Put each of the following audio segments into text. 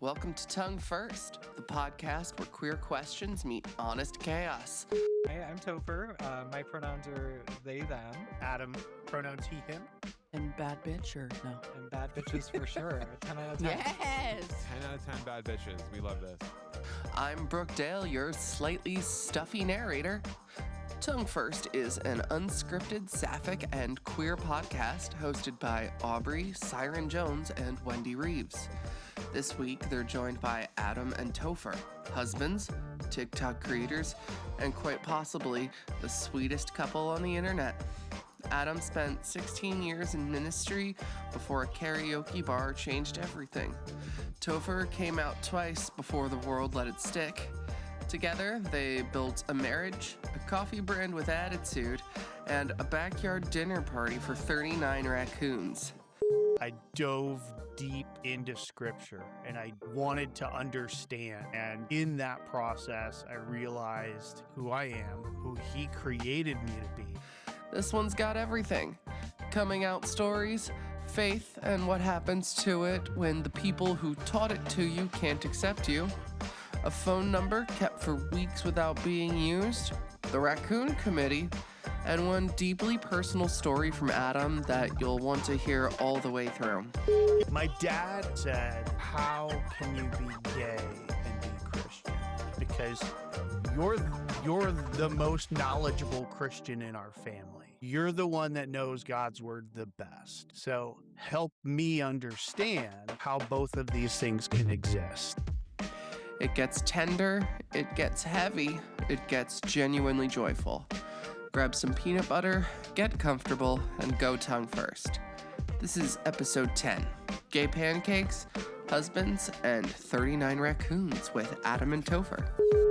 Welcome to Tongue First, the podcast where queer questions meet honest chaos. Hi, I'm Topher. My pronouns are they, them. Adam, pronouns he, him. And bad bitch or no? And bad bitches for sure. 10 out of 10. Yes! 10 out of 10 bad bitches. We love this. I'm Brooke Dale, your slightly stuffy narrator. Tongue First is an unscripted, sapphic, and queer podcast hosted by Aubrey, Siren Jones, and Wendy Reeves. This week, they're joined by Adam and Topher, husbands, TikTok creators, and quite possibly the sweetest couple on the internet. Adam spent 16 years in ministry before a karaoke bar changed everything. Topher came out twice before the world let it stick. Together, they built a marriage, a coffee brand with attitude, and a backyard dinner party for 39 raccoons. I dove deep into scripture and I wanted to understand. And in that process, I realized who I am, who he created me to be. This one's got everything. Coming out stories, faith, and what happens to it when the people who taught it to you can't accept you. A phone number kept for weeks without being used, the Raccoon Committee, and one deeply personal story from Adam that you'll want to hear all the way through. My dad said, how can you be gay and be Christian? Because you're the most knowledgeable Christian in our family. You're the one that knows God's word the best. So help me understand how both of these things can exist. It gets tender, it gets heavy, it gets genuinely joyful. Grab some peanut butter, get comfortable, and go tongue first. This is episode 10, Gay Pancakes, Husbands, and 39 Raccoons with Adam and Topher.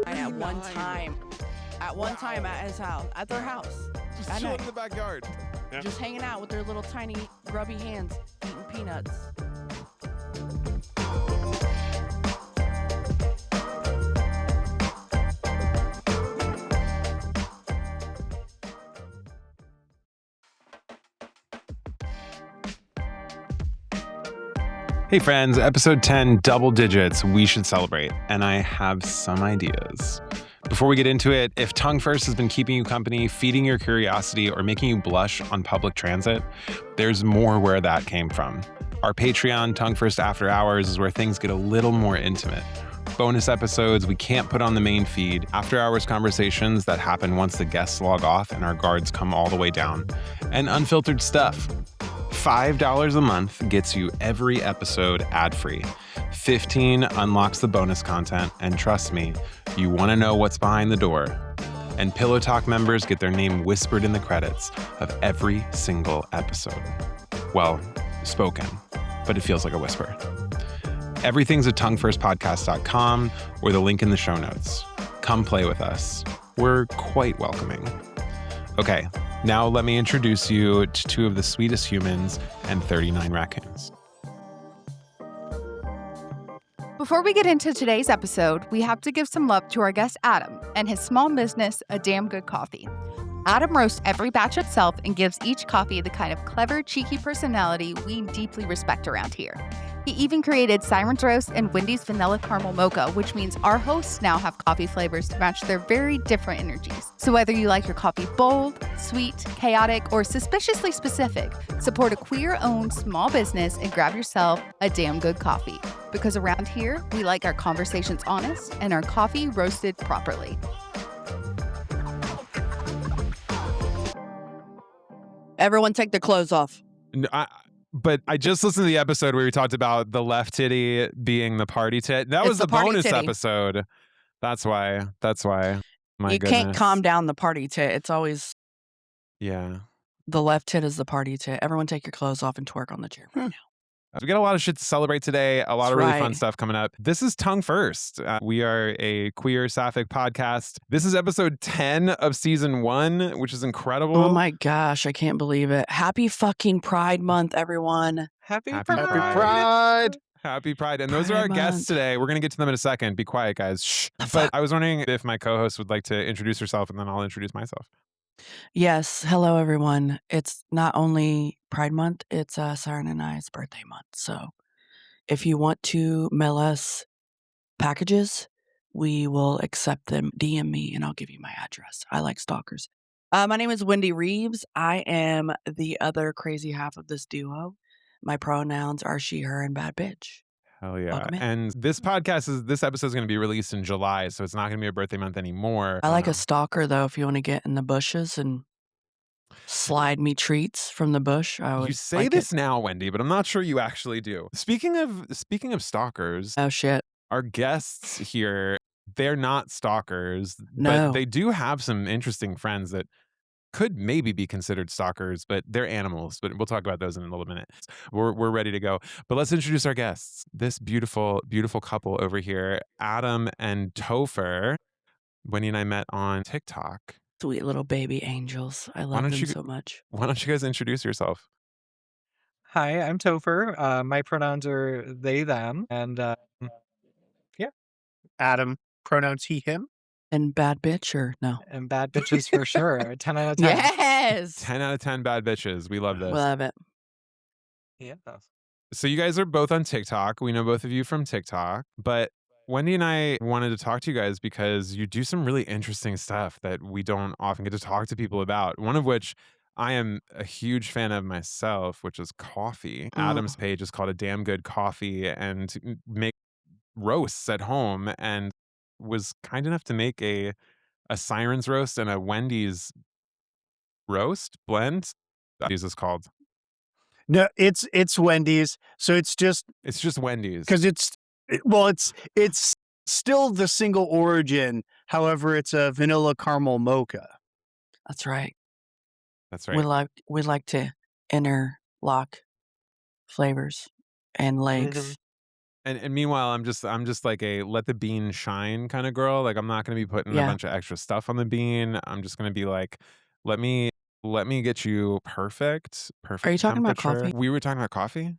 At one time at his house, at their house. Just At chilling night. in the backyard. Just hanging out with their little tiny grubby hands, eating peanuts. Hey friends, episode 10, double digits. We should celebrate. And I have some ideas. Before we get into it, if Tongue First has been keeping you company, feeding your curiosity, or making you blush on public transit, there's more where that came from. Our Patreon, Tongue First After Hours, is where things get a little more intimate. Bonus episodes we can't put on the main feed, after hours conversations that happen once the guests log off and our guards come all the way down, and unfiltered stuff. $5 a month gets you every episode ad-free. $15 unlocks the bonus content, and trust me, you want to know what's behind the door. And Pillow Talk members get their name whispered in the credits of every single episode. Well, spoken, but it feels like a whisper. Everything's at tonguefirstpodcast.com or the link in the show notes. Come play with us. We're quite welcoming. Okay, now let me introduce you to two of the sweetest humans and 39 raccoons. Before we get into today's episode, we have to give some love to our guest Adam and his small business, A Damn Good Coffee. Adam roasts every batch himself and gives each coffee the kind of clever, cheeky personality we deeply respect around here. He even created Siren's Roast and Wendy's Vanilla Caramel Mocha, which means our hosts now have coffee flavors to match their very different energies. So whether you like your coffee bold, sweet, chaotic, or suspiciously specific, support a queer-owned small business and grab yourself a damn good coffee. Because around here, we like our conversations honest and our coffee roasted properly. Everyone take their clothes off. But I just listened to the episode where we talked about the left titty being the party tit. That was It's the the party bonus titty. episode. That's why. My You goodness. can't calm down the party tit. It's always Yeah. the left tit is the party tit. Everyone take your clothes off and twerk on the chair right now. We got a lot of shit to celebrate today. A lot of That's really fun right. stuff coming up. This is Tongue First. We are a queer sapphic podcast. This is episode 10 of season 1, which is incredible. Oh my gosh, I can't believe it. Happy fucking Pride Month, everyone. Happy Happy Pride! Happy Pride. And those are our Pride guests Month. today. We're going to get to them in a second. Be quiet, guys. Shh. The But fuck? I was wondering if my co-host would like to introduce herself, and then I'll introduce myself. Yes. Hello, everyone. It's not only Pride Month, it's Siren and I's birthday month. So If you want to mail us packages, we will accept them. DM me and I'll give you my address. I like stalkers. My name is Wendy Reeves. I am the other crazy half of this duo. My pronouns are she, her, and bad bitch. Hell yeah. Welcome in. And this episode is going to be released in July, so it's not going to be a birthday month anymore. I like a stalker, though, if you want to get in the bushes and slide me treats from the bush. You say this now, Wendy, but I'm not sure you actually do. Speaking of stalkers. Oh, shit. Our guests here, they're not stalkers, No. but they do have some interesting friends that could maybe be considered stalkers, but they're animals. But we'll talk about those in a little minute. We're ready to go. But let's introduce our guests. This beautiful, beautiful couple over here, Adam and Topher. Wendy and I met on TikTok. Sweet little baby angels. I love them so much. Why don't you guys introduce yourself? Hi, I'm Topher. My pronouns are they, them, and yeah. Adam, pronouns he, him. And bad bitch or no? And bad bitches for sure. 10 out of 10. Yes. 10 out of 10 bad bitches. We love this. Love it. Yeah. So you guys are both on TikTok. We know both of you from TikTok, but Wendy and I wanted to talk to you guys because you do some really interesting stuff that we don't often get to talk to people about. One of which I am a huge fan of myself, which is coffee. Adam's page is called A Damn Good Coffee, and make roasts at home, and was kind enough to make a Siren's roast and a Wendy's roast blend. What is this called? No, it's Wendy's. So it's just Wendy's because it's still the single origin. However, it's a vanilla caramel mocha. That's right. That's right. We like to interlock flavors and legs. And meanwhile, I'm just like a let the bean shine kind of girl. Like, I'm not going to be putting a bunch of extra stuff on the bean. I'm just going to be like, let me get you perfect. Are you talking about coffee? We were talking about coffee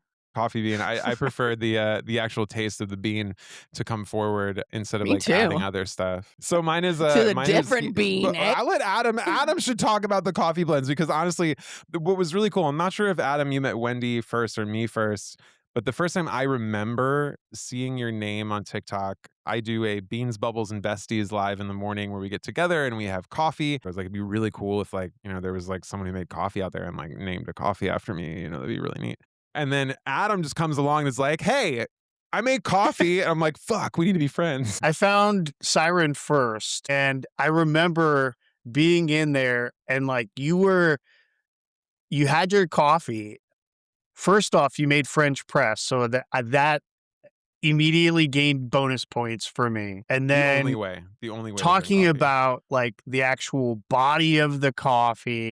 bean. I prefer the actual taste of the bean to come forward instead of adding other stuff. So mine is different bean. I'll let Adam should talk about the coffee blends, because honestly, what was really cool, I'm not sure if Adam, you met Wendy first or me first, but the first time I remember seeing your name on TikTok, I do a Beans, Bubbles, and Besties live in the morning where we get together and we have coffee. I was like, it'd be really cool if there was someone who made coffee out there and named a coffee after me. That'd be really neat. And then Adam just comes along and is like, hey, I made coffee. And I'm like, fuck, we need to be friends. I found Siren first, and I remember being in there and you had your coffee. First off, you made French press, so that immediately gained bonus points for me. And then the only way talking about the actual body of the coffee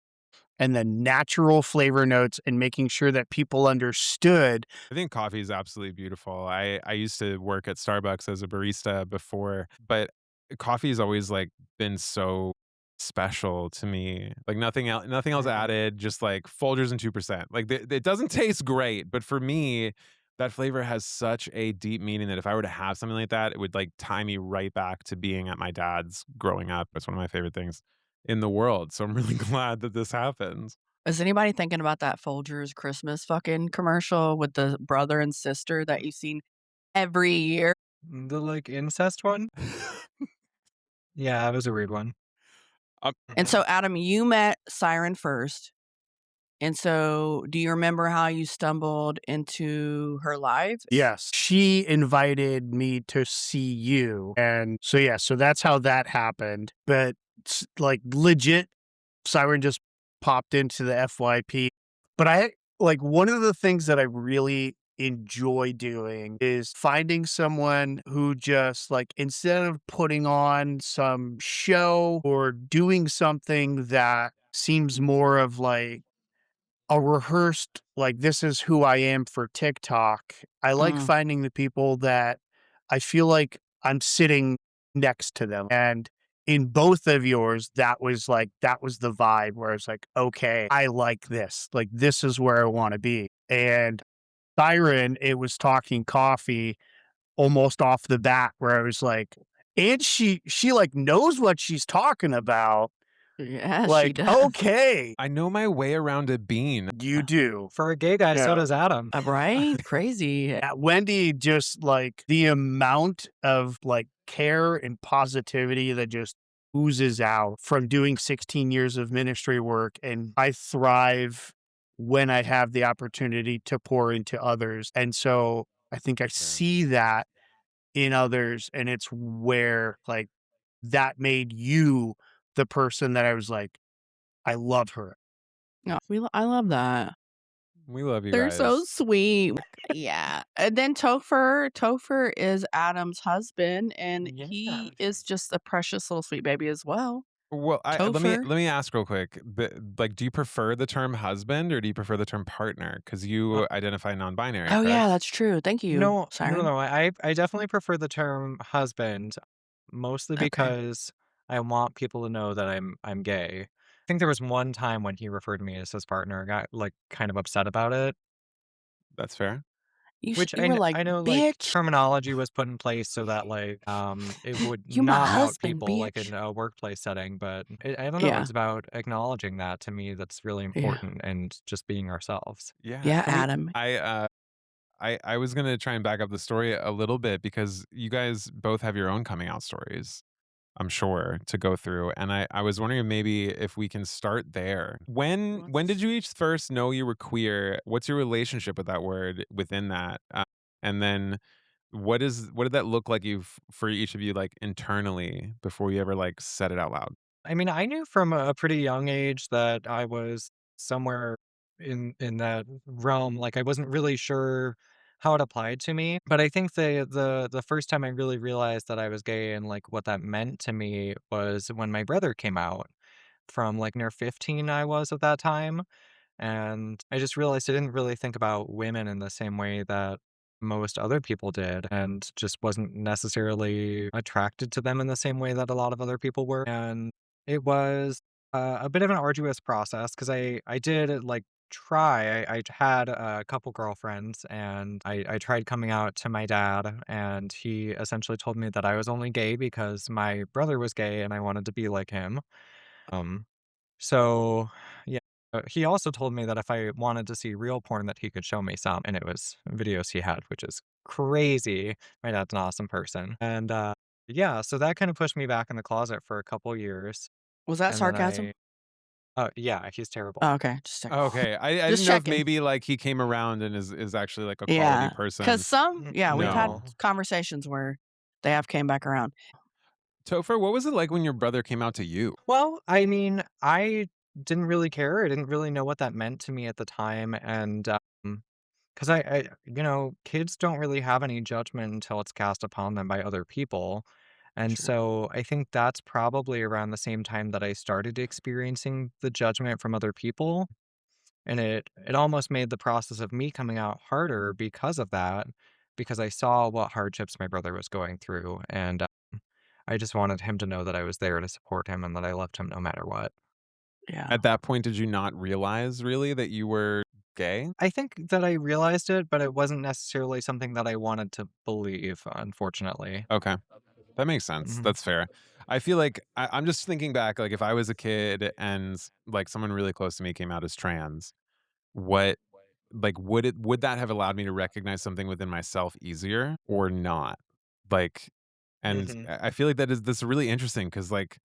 and the natural flavor notes and making sure that people understood. I think coffee is absolutely beautiful. I used to work at Starbucks as a barista before, but coffee has always been so special to me. Nothing else added, just Folgers and 2%. It doesn't taste great, but for me, that flavor has such a deep meaning that if I were to have something like that, it would tie me right back to being at my dad's growing up. It's one of my favorite things in the world. So I'm really glad that this happens. Is anybody thinking about that Folgers Christmas fucking commercial with the brother and sister that you've seen every year? The incest one? Yeah, it was a weird one. And so, Adam, you met Siren first. And so, do you remember how you stumbled into her live? Yes. She invited me to see you. And so that's how that happened. But legit, Siren just popped into the FYP. But one of the things that I really enjoy doing is finding someone who just instead of putting on some show or doing something that seems more of a rehearsed, this is who I am for TikTok. I like finding the people that I feel like I'm sitting next to them. And in both of yours, that was the vibe where it's okay, I like this. This is where I want to be. And Siren, it was talking coffee almost off the bat, where I was and she knows what she's talking about, Yeah, she Like, does. okay, I know my way around a bean. you do. For a gay guy, so Yeah. does Adam. Right? Crazy. Wendy, just like the amount of like care and positivity that just oozes out from doing 16 years of ministry work. And I thrive when I have the opportunity to pour into others. And so I think I see that in others. And it's where like that made you the person that I was like, I love her. No, I love that. We love you They're guys. so sweet. Yeah. And then Topher is Adam's husband, and he is just a precious little sweet baby as well. Well, let Topher. me ask real quick. Like, do you prefer the term husband or do you prefer the term partner? Because you identify non-binary, Oh yeah, correct? that's true. Thank you, No, Siren. I definitely prefer the term husband, mostly Okay. because I want people to know that I'm gay. I think there was one time when he referred to me as his partner, I got like kind of upset about it, That's fair. which You were like, I know like bitch, terminology was put in place so that like it would you my not out husband, people like bitch. in a workplace setting, but I don't know, Yeah. it's about acknowledging that to me that's really Yeah. important and just being ourselves. Yeah, For me, Adam. I was gonna try and back up the story a little bit because you guys both have your own coming out stories, I'm sure, to go through. And I was wondering if maybe if we can start there. When did you each first know you were queer? What's your relationship with that word within that? And then what did that look like for each of you like internally before you ever like said it out loud? I mean, I knew from a pretty young age that I was somewhere in that realm. Like I wasn't really sure how it applied to me, but I think the first time I really realized that I was gay and like what that meant to me was when my brother came out. From like near 15 I was at that time, and I just realized I didn't really think about women in the same way that most other people did, and just wasn't necessarily attracted to them in the same way that a lot of other people were. And it was a bit of an arduous process because I did like try. I had a couple girlfriends, and I tried coming out to my dad, and he essentially told me that I was only gay because my brother was gay and I wanted to be like him. Um, so, yeah, he also told me that if I wanted to see real porn that he could show me some, and it was videos he had, which is crazy. My dad's an awesome person. And, yeah, so that kinda pushed me back in the closet for a couple years, Was that and then sarcasm? yeah, he's terrible. Oh, okay, just checking. Okay, I Just didn't know if checking. maybe like he came around and is actually like a quality Yeah, because person. we've had No. conversations where they have came back around. Topher, what was it like when your brother came out to you? Well, I mean, I didn't really care. I didn't really know what that meant to me at the time, and, 'cause kids don't really have any judgment until it's cast upon them by other people, and True. so I think that's probably around the same time that I started experiencing the judgment from other people, and it almost made the process of me coming out harder because of that, because I saw what hardships my brother was going through, and, I just wanted him to know that I was there to support him and that I loved him no matter what. Yeah. At that point, did you not realize really that you were gay? I think that I realized it, but it wasn't necessarily something that I wanted to believe, unfortunately. Okay. That makes sense. Mhm. That's fair. I feel like I'm just thinking back, like if I was a kid and like someone really close to me came out as trans, what like would that have allowed me to recognize something within myself easier or not? Like, and Mhm. I feel like that's really interesting because like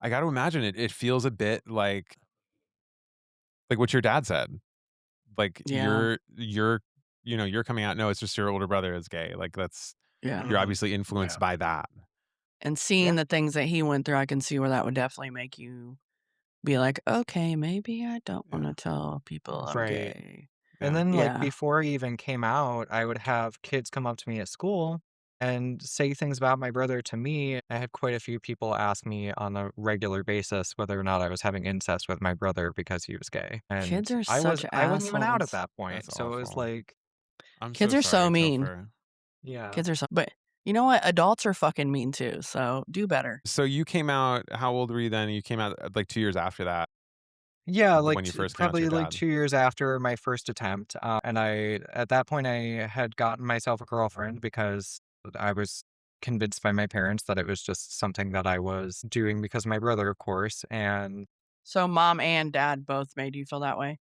I got to imagine it. It feels a bit like what your dad said. Like Yeah. you're coming out. No, it's just your older brother is gay. Like Yeah. you're Mhm. obviously influenced by that. And seeing Yeah. the things that he went through, I can see where that would definitely make you be like, "Okay, maybe I don't Yeah. wanna tell people I'm Right. gay." And Yeah. then, like, Yeah. before I even came out, I would have kids come up to me at school and say things about my brother to me. I had quite a few people ask me on a regular basis whether or not I was having incest with my brother because he was gay, and Kids are such I wasn't even out at assholes. that That's point, so it was awful. like I'm Kids so are so sorry, mean. Topher. yeah. Kids are so but you know what? Adults are fucking mean too, so do better. So you came out, how old were you then? You came out like 2 years after that, Yeah, like, when you first came out to probably, your like, dad. 2 years after my first attempt, and at that point, I had gotten myself a girlfriend because I was convinced by my parents that it was just something that I was doing because of my brother, of course. And So mom and dad both made you feel that way?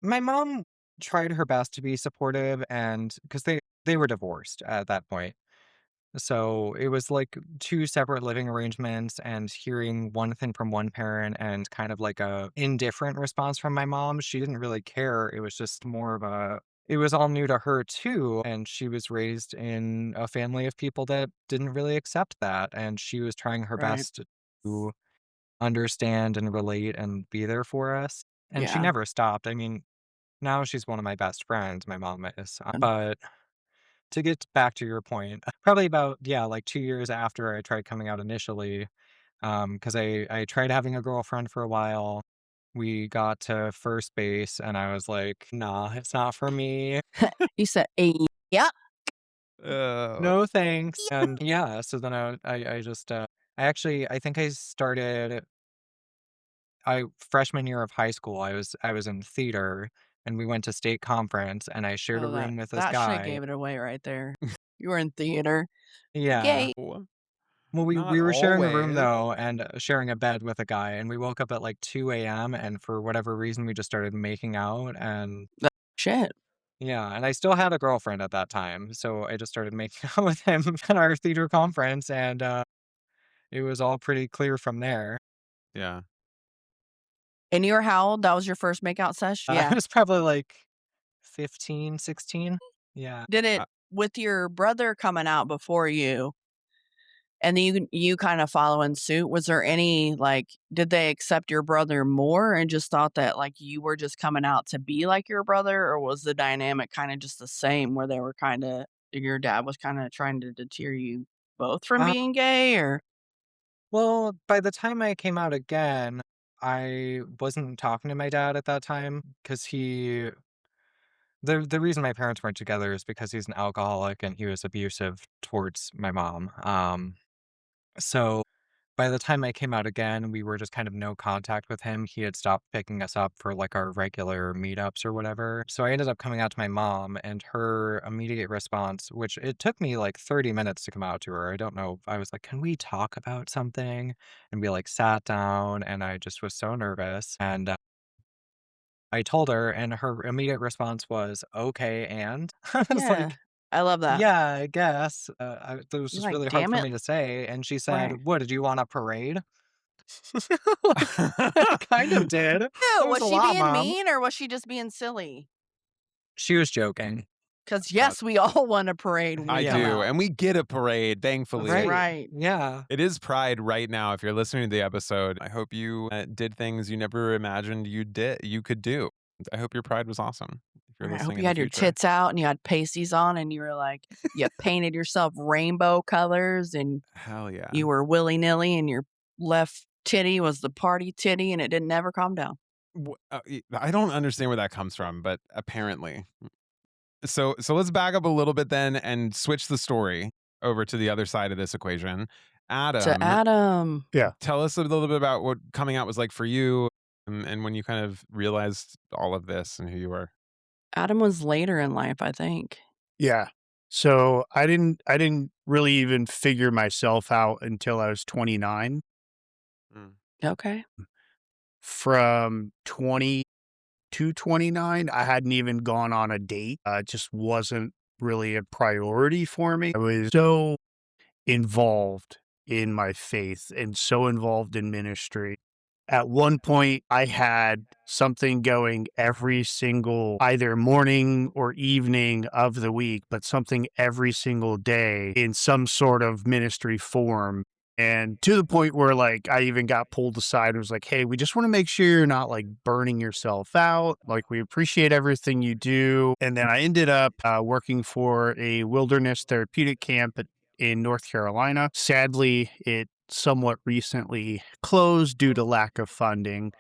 my mom tried her best to be supportive, and because they were divorced at that point. So it was like two separate living arrangements, and hearing one thing from one parent and kind of like a indifferent response from my mom. She didn't really care. It was just more of a it was all new to her too. And she was raised in a family of people that didn't really accept that. And she was trying her Right. best to understand and relate and be there for us. And she Yeah. never stopped. I mean, now she's one of my best friends, my mom is. But to get back to your point, probably about, yeah, like 2 years after I tried coming out initially, because I tried having a girlfriend for a while. We got to first base, and I was like, "Nah, it's not for me. You said, yeah. No, thanks." And, yeah, so then I just, I think I started freshman year of high school, I was in theater, and we went to state conference, and I shared a Oh, room with this that shit guy. gave it away right there. You were in theater. Yeah. Gay. Well, we Not we were sharing a room, always. though, and, sharing a bed with a guy, and we woke up at, like, 2 a.m., and for whatever reason, we just started making out, and Shit. yeah, and I still had a girlfriend at that time, so I just started making out with him at our theater conference, and, it was all pretty clear from there. Yeah. And you were how old? That was your first makeout sesh? I Yeah. was probably, like, 15, 16. Yeah. Did it Uh, with your brother coming out before you, and then you kinda following suit, was there any, like did they accept your brother more and just thought that, like, you were just coming out to be like your brother, or was the dynamic kinda just the same where they were kinda your dad was kinda trying to deter you both from Uh, being gay, or well, by the time I came out again, I wasn't talking to my dad at that time because the reason my parents weren't together is because he's an alcoholic and he was abusive towards my mom. So by the time I came out again, we were just kind of no contact with him. He had stopped picking us up for like our regular meetups or whatever. So I ended up coming out to my mom, and her immediate response, which it took me like 30 minutes to come out to her. I don't know. I was like, "Can we talk about something?" And we like sat down, and I just was so nervous. And I told her, and her immediate response was, "Okay, and?" I was yeah. like, I love that. "Yeah, I guess." It was You're just like, really hard "Damn for it." me to say, and she said, Right. "What, did you want a parade?" Like, I kind of did. It Ew, was was a she lot, being mom. mean or was she just being silly? She was joking. 'Cause, Uh, yes, we all want a parade when we I come Yeah. do. out. And we get a parade, thankfully. Right. Right. Yeah. It is Pride right now. If you're listening to the episode, I hope you did things you never imagined you could do. I hope your Pride was awesome. If you're Right, I hope listening you in the had your future. tits out and you had pasties on and you were like you painted yourself rainbow colors and Hell yeah. you were willy-nilly and your left titty was the party titty and it didn't ever calm down. I don't understand where that comes from, but apparently. So let's back up a little bit then and switch the story over to the other side of this equation. To Adam, Adam. tell us a little bit about what coming out was like for you, and when you kind of realized all of this and who you were. Adam was later in life, I think. Yeah. So I didn't really even figure myself out until I was 29. Mm. Okay. From 20 to 29, I hadn't even gone on a date. It just wasn't really a priority for me. I was so involved in my faith and so involved in ministry. At one point, I had something going every single either morning or evening of the week, but something every single day in some sort of ministry form. And to the point where, like, I even got pulled aside and was like, hey, we just want to make sure you're not like burning yourself out. Like, we appreciate everything you do. And then I ended up working for a wilderness therapeutic camp in North Carolina. Sadly, it somewhat recently closed due to lack of funding,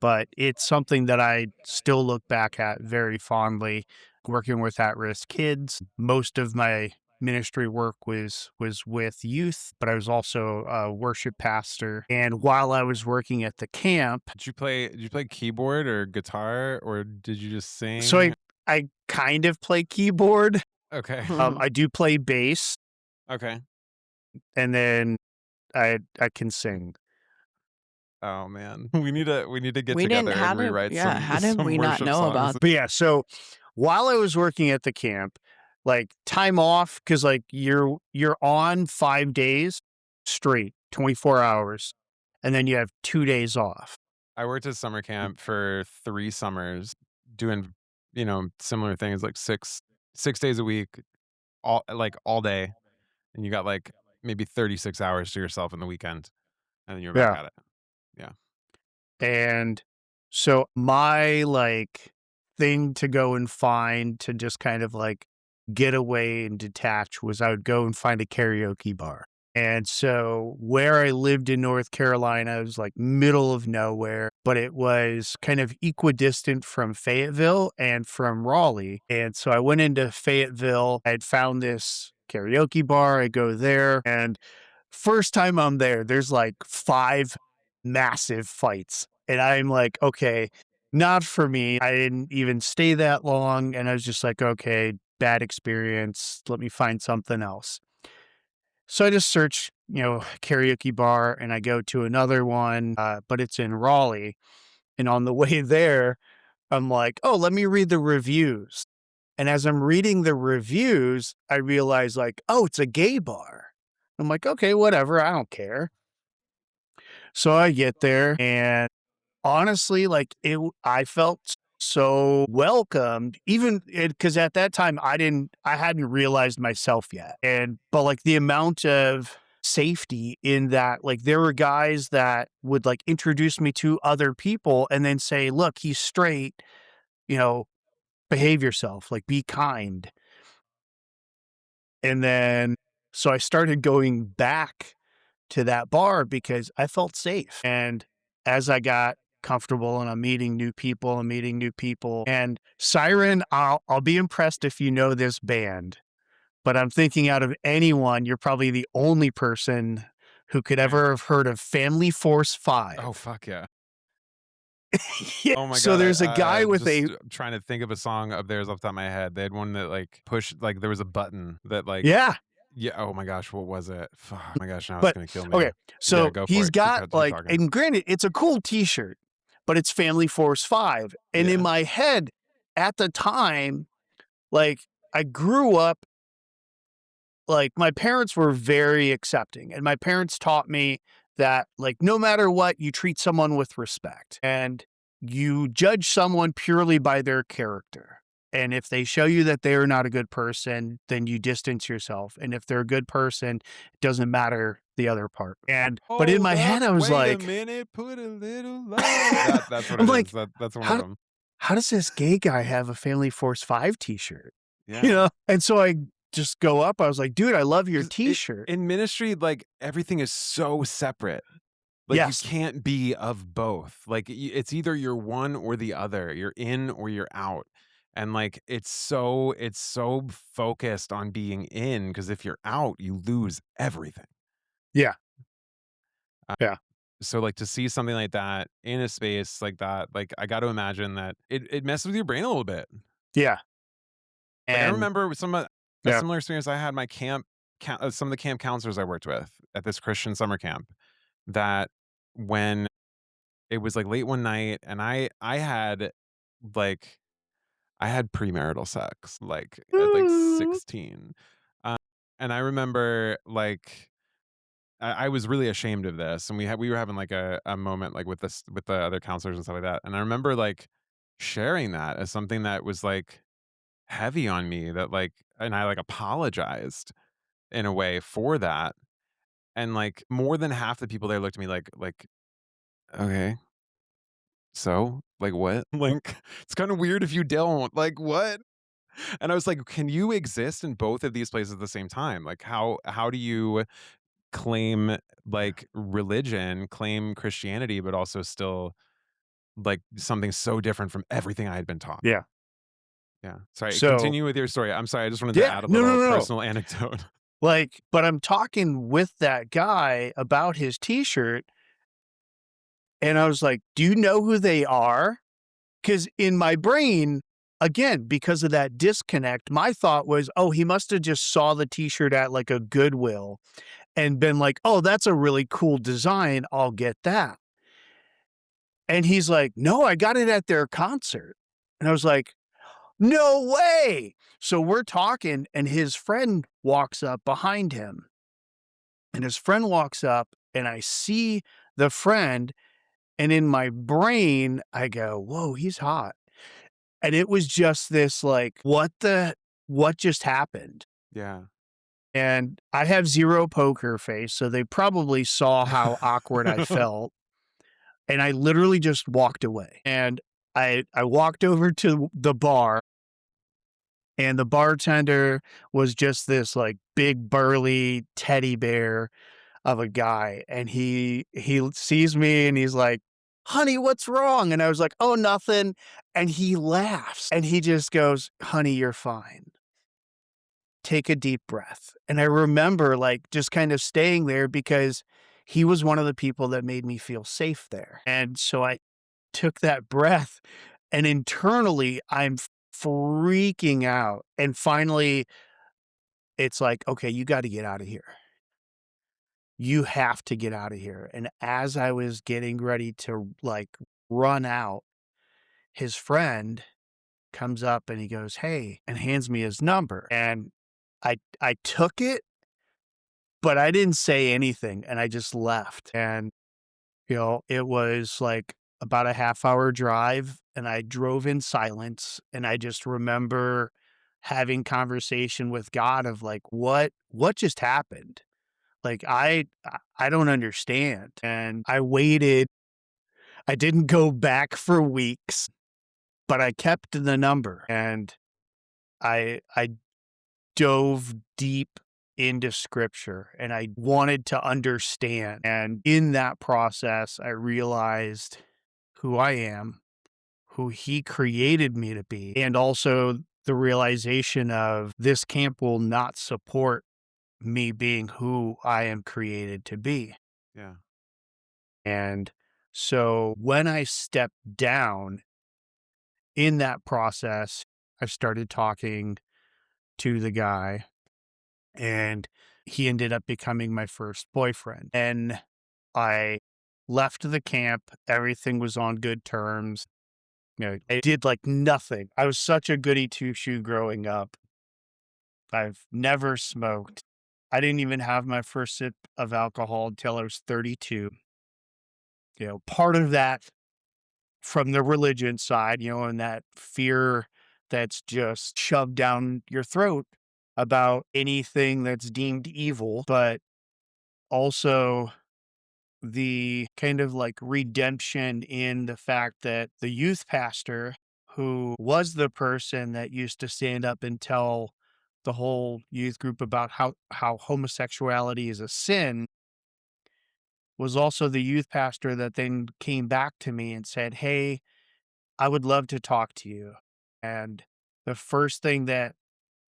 but it's something that I still look back at very fondly, working with at-risk kids. Most of my ministry work was with youth, but I was also a worship pastor. And while I was working at the camp, Did you play keyboard or guitar, or did you just sing? so I kind of play keyboard. Okay. I do play bass. Okay. and then I can sing. Oh man, we need to get We didn't together and how did rewrite yeah, some how did we not worship know songs. about But yeah, so while I was working at the camp, like time off, because like you're on 5 days straight, 24 hours, and then you have 2 days off. I worked at summer camp for 3 summers doing, similar things like 6 days a week, all day, and you got like maybe 36 hours to yourself in the weekend, and then you're back Yeah. at it. Yeah. And so my like thing to go and find to just kind of like get away and detach was I would go and find a karaoke bar. And so where I lived in North Carolina was like middle of nowhere, but it was kind of equidistant from Fayetteville and from Raleigh. And so I went into Fayetteville. I had found this karaoke bar. I go there, and first time I'm there, there's like 5 massive fights. And I'm like, okay, not for me. I didn't even stay that long. And I was just like, okay, bad experience. Let me find something else. So I just search, karaoke bar, and I go to another one, but it's in Raleigh. And on the way there, I'm like, oh, let me read the reviews. And as I'm reading the reviews, I realize like, oh, it's a gay bar. I'm like, okay, whatever. I don't care. So I get there, and honestly, like I felt so welcomed, even because at that time I hadn't realized myself yet. But like the amount of safety in that, like there were guys that would like introduce me to other people and then say, look, he's straight, you know, behave yourself, like be kind. And then, so I started going back to that bar because I felt safe. And as I got comfortable and I'm meeting new people, and Siren, I'll be impressed if you know this band, but I'm thinking out of anyone, you're probably the only person who could ever have heard of Family Force 5. Oh fuck yeah. Yeah. Oh my So god. there's a guy with just a trying to think of a song of theirs off the top of my head. They had one that like there was a button that like yeah. Yeah, oh my gosh, what was it? Fuck, oh my gosh, now it's But gonna kill me. okay, so go for he's it. got Keep like, talking. and granted, it's a cool T-shirt, but it's Family Force 5, and in Yeah. my head at the time, like I grew up, like my parents were very accepting, and my parents taught me that like no matter what, you treat someone with respect, and you judge someone purely by their character. And if they show you that they are not a good person, then you distance yourself. And if they're a good person, it doesn't matter the other part. But in my head, I was wait like, a minute, put a little love. That's what I'm it like, is. That's one how- of them. how does this gay guy have a Family Force 5 T-shirt? Yeah. And so I just go up. I was like, dude, I love your 'Cause T-shirt. in ministry, like everything is so separate. Like Yes. you can't be of both. Like it's either you're one or the other. You're in or you're out. And like it's so focused on being in, because if you're out, you lose everything. Yeah. Uh, Yeah. So like to see something like that in a space like that, like I got to imagine that it messes with your brain a little bit. Yeah. Like I And remember a Yeah. similar experience I had my some of the camp counselors I worked with at this Christian summer camp, that when it was like late one night and I had like I had premarital sex like at like 16. And I remember like I was really ashamed of this, and we were having like a moment like with the other counselors and stuff like that. And I remember like sharing that as something that was like heavy on me, that like, and I like apologized in a way for that. And like more than half the people there looked at me like, okay, so like what? Like it's kind of weird if you don't, like what? And I was like, can you exist in both of these places at the same time? Like how do you claim like religion, claim Christianity, but also still like something so different from everything I had been taught? Yeah. Yeah. Sorry, So- continue with your story. I'm sorry, I just wanted to Yeah, add a no, little no, no. personal anecdote. like, but I'm talking with that guy about his T-shirt, and I was like, do you know who they are? Because in my brain, again, because of that disconnect, my thought was, oh, he must have just saw the T-shirt at like a Goodwill and been like, oh, that's a really cool design. I'll get that. And he's like, no, I got it at their concert. And I was like, no way. So we're talking, and his friend walks up behind him. And his friend walks up, and I see the friend. And in my brain, I go, whoa, he's hot. And it was just this like, what just happened? Yeah. And I have zero poker face, so they probably saw how awkward I felt. And I literally just walked away. And I walked over to the bar, and the bartender was just this like big burly teddy bear of a guy. And he sees me and he's like, honey, what's wrong? And I was like, oh, nothing. And he laughs and he just goes, honey, you're fine. Take a deep breath. And I remember like just kind of staying there because he was one of the people that made me feel safe there. And so I took that breath, and internally I'm freaking out. And finally it's like, okay, you got to get out of here. You have to get out of here. And as I was getting ready to like run out, his friend comes up and he goes, hey, and hands me his number. And I took it, but I didn't say anything, and I just left. And, it was like about a half-hour drive, and I drove in silence. And I just remember having conversation with God of like, what just happened? Like, I don't understand. And I waited. I didn't go back for weeks, but I kept the number, and I dove deep into scripture, and I wanted to understand. And in that process, I realized who I am, who he created me to be, and also the realization of this camp will not support me being who I am created to be. Yeah. And so when I stepped down in that process, I started talking to the guy, and he ended up becoming my first boyfriend. And I left the camp. Everything was on good terms. I did like nothing. I was such a goody two shoe growing up. I've never smoked. I didn't even have my first sip of alcohol until I was 32. Part of that from the religion side, and that fear that's just shoved down your throat about anything that's deemed evil, but also the kind of like redemption in the fact that the youth pastor, who was the person that used to stand up and tell the whole youth group about how homosexuality is a sin, was also the youth pastor that then came back to me and said, hey, I would love to talk to you. And the first thing that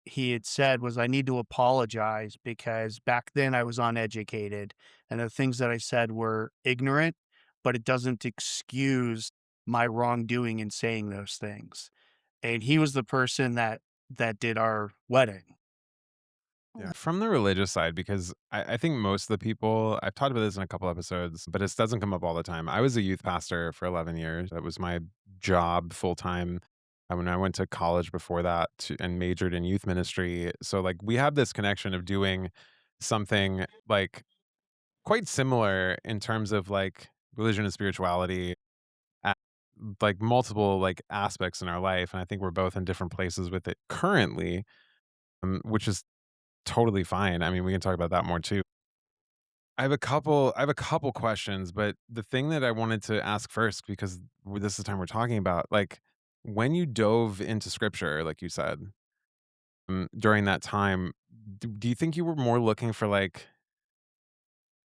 he had said was, I need to apologize because back then I was uneducated and the things that I said were ignorant, but it doesn't excuse my wrongdoing in saying those things. And he was the person that did our wedding. Yeah. From the religious side, because I think most of the people, I've talked about this in a couple episodes, but it doesn't come up all the time. I was a youth pastor for 11 years. That was my job full time. When I went to college before that and majored in youth ministry. So, like, we have this connection of doing something like quite similar in terms of like religion and spirituality at like multiple like aspects in our life. And I think we're both in different places with it currently, which is totally fine. I mean, we can talk about that more too. I have a couple questions, but the thing that I wanted to ask first, because this is the time we're talking about, like when you dove into scripture, like you said, during that time, do you think you were more looking for like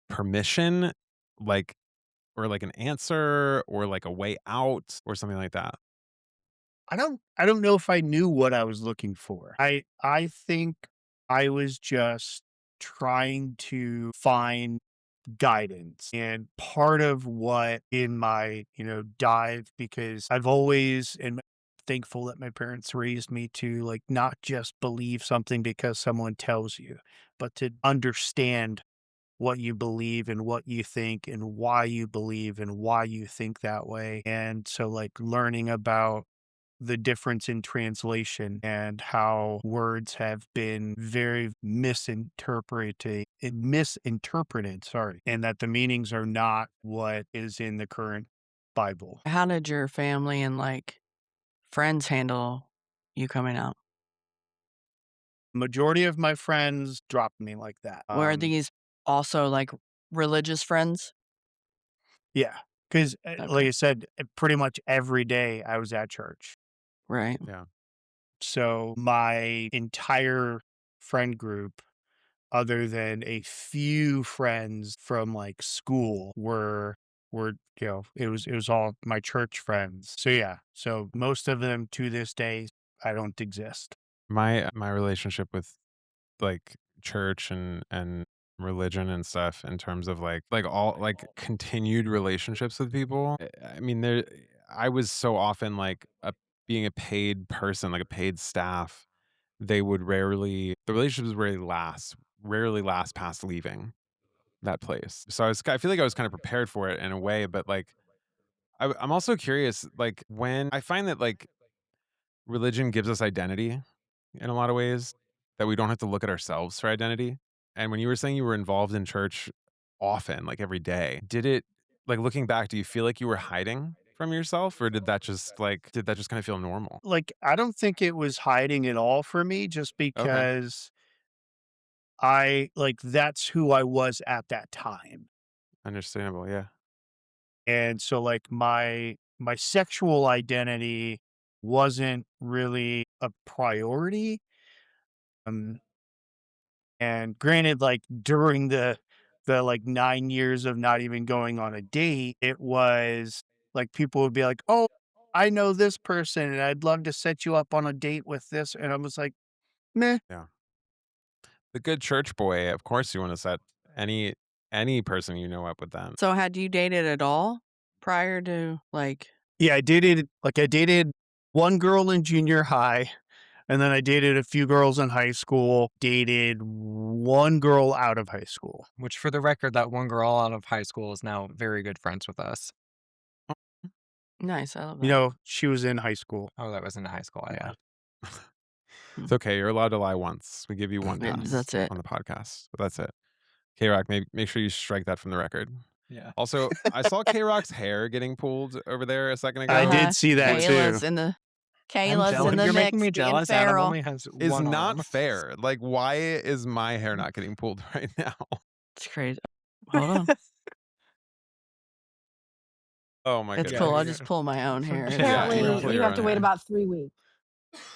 permission, like, or like an answer or like a way out or something like that? I don't know if I knew what I was looking for. I think I was just trying to find guidance. And part of what in my, dive, because I've always and thankful that my parents raised me to like not just believe something because someone tells you, but to understand what you believe and what you think and why you believe and why you think that way. And so, like, learning about the difference in translation and how words have been very misinterpreted, sorry, and that the meanings are not what is in the current Bible. How did your family and like friends handle you coming out? Majority of my friends dropped me like that. Were these also like religious friends? Yeah, because like Okay. I said, pretty much every day I was at church. Right. Yeah. So my entire friend group, other than a few friends from like school, were it was all my church friends. So yeah, so most of them to this day I don't exist. My relationship with like church and religion and stuff in terms of like all like continued relationships with people. I mean, there I was so often like being a paid person, like a paid staff. They would the relationships rarely last past leaving that place. So I feel like I was kind of prepared for it in a way, but like I'm also curious, like when I find that like religion gives us identity in a lot of ways that we don't have to look at ourselves for identity. And when you were saying you were involved in church often, like every day, did it like looking back, do you feel like you were hiding from yourself or did that just kind of feel normal? Like I don't think it was hiding at all for me, just Okay. because I like that's who I was at that time. Understandable. Yeah. And so like my sexual identity wasn't really a priority. Um and granted, like during the like 9 years of not even going on a date, it was like people would be like, "Oh, I know this person and I'd love to set you up on a date with this." And I was like, meh. Yeah. The good church boy, of course you want to set any person you know up with them. So had you dated at all prior to like Yeah, I dated one girl in junior high, and then I dated a few girls in high school, dated one girl out of high school. Which, for the record, that one girl out of high school is now very good friends with us. nice, I love You that. know, she was in high school. Oh, that was in high school. Yeah. It's okay. You're allowed to lie once. We give you one Yeah, pass that's it. on the podcast, but that's it. K-Rock, make sure you strike that from the record. Yeah. Also, I saw K-Rock's hair getting pulled over there a second ago. I did see that Kayla's too. in the I'm Kayla's jealous. in the You're mix. making me being jealous. Adam feral. only has Is one not arm. fair. Like, why is my hair not getting pulled right now? It's crazy. Hold on. Oh my It's goodness. cool. I'll Yeah. just pull my own hair. It's Yeah, fine. you Apparently, you have to wait about 3 weeks.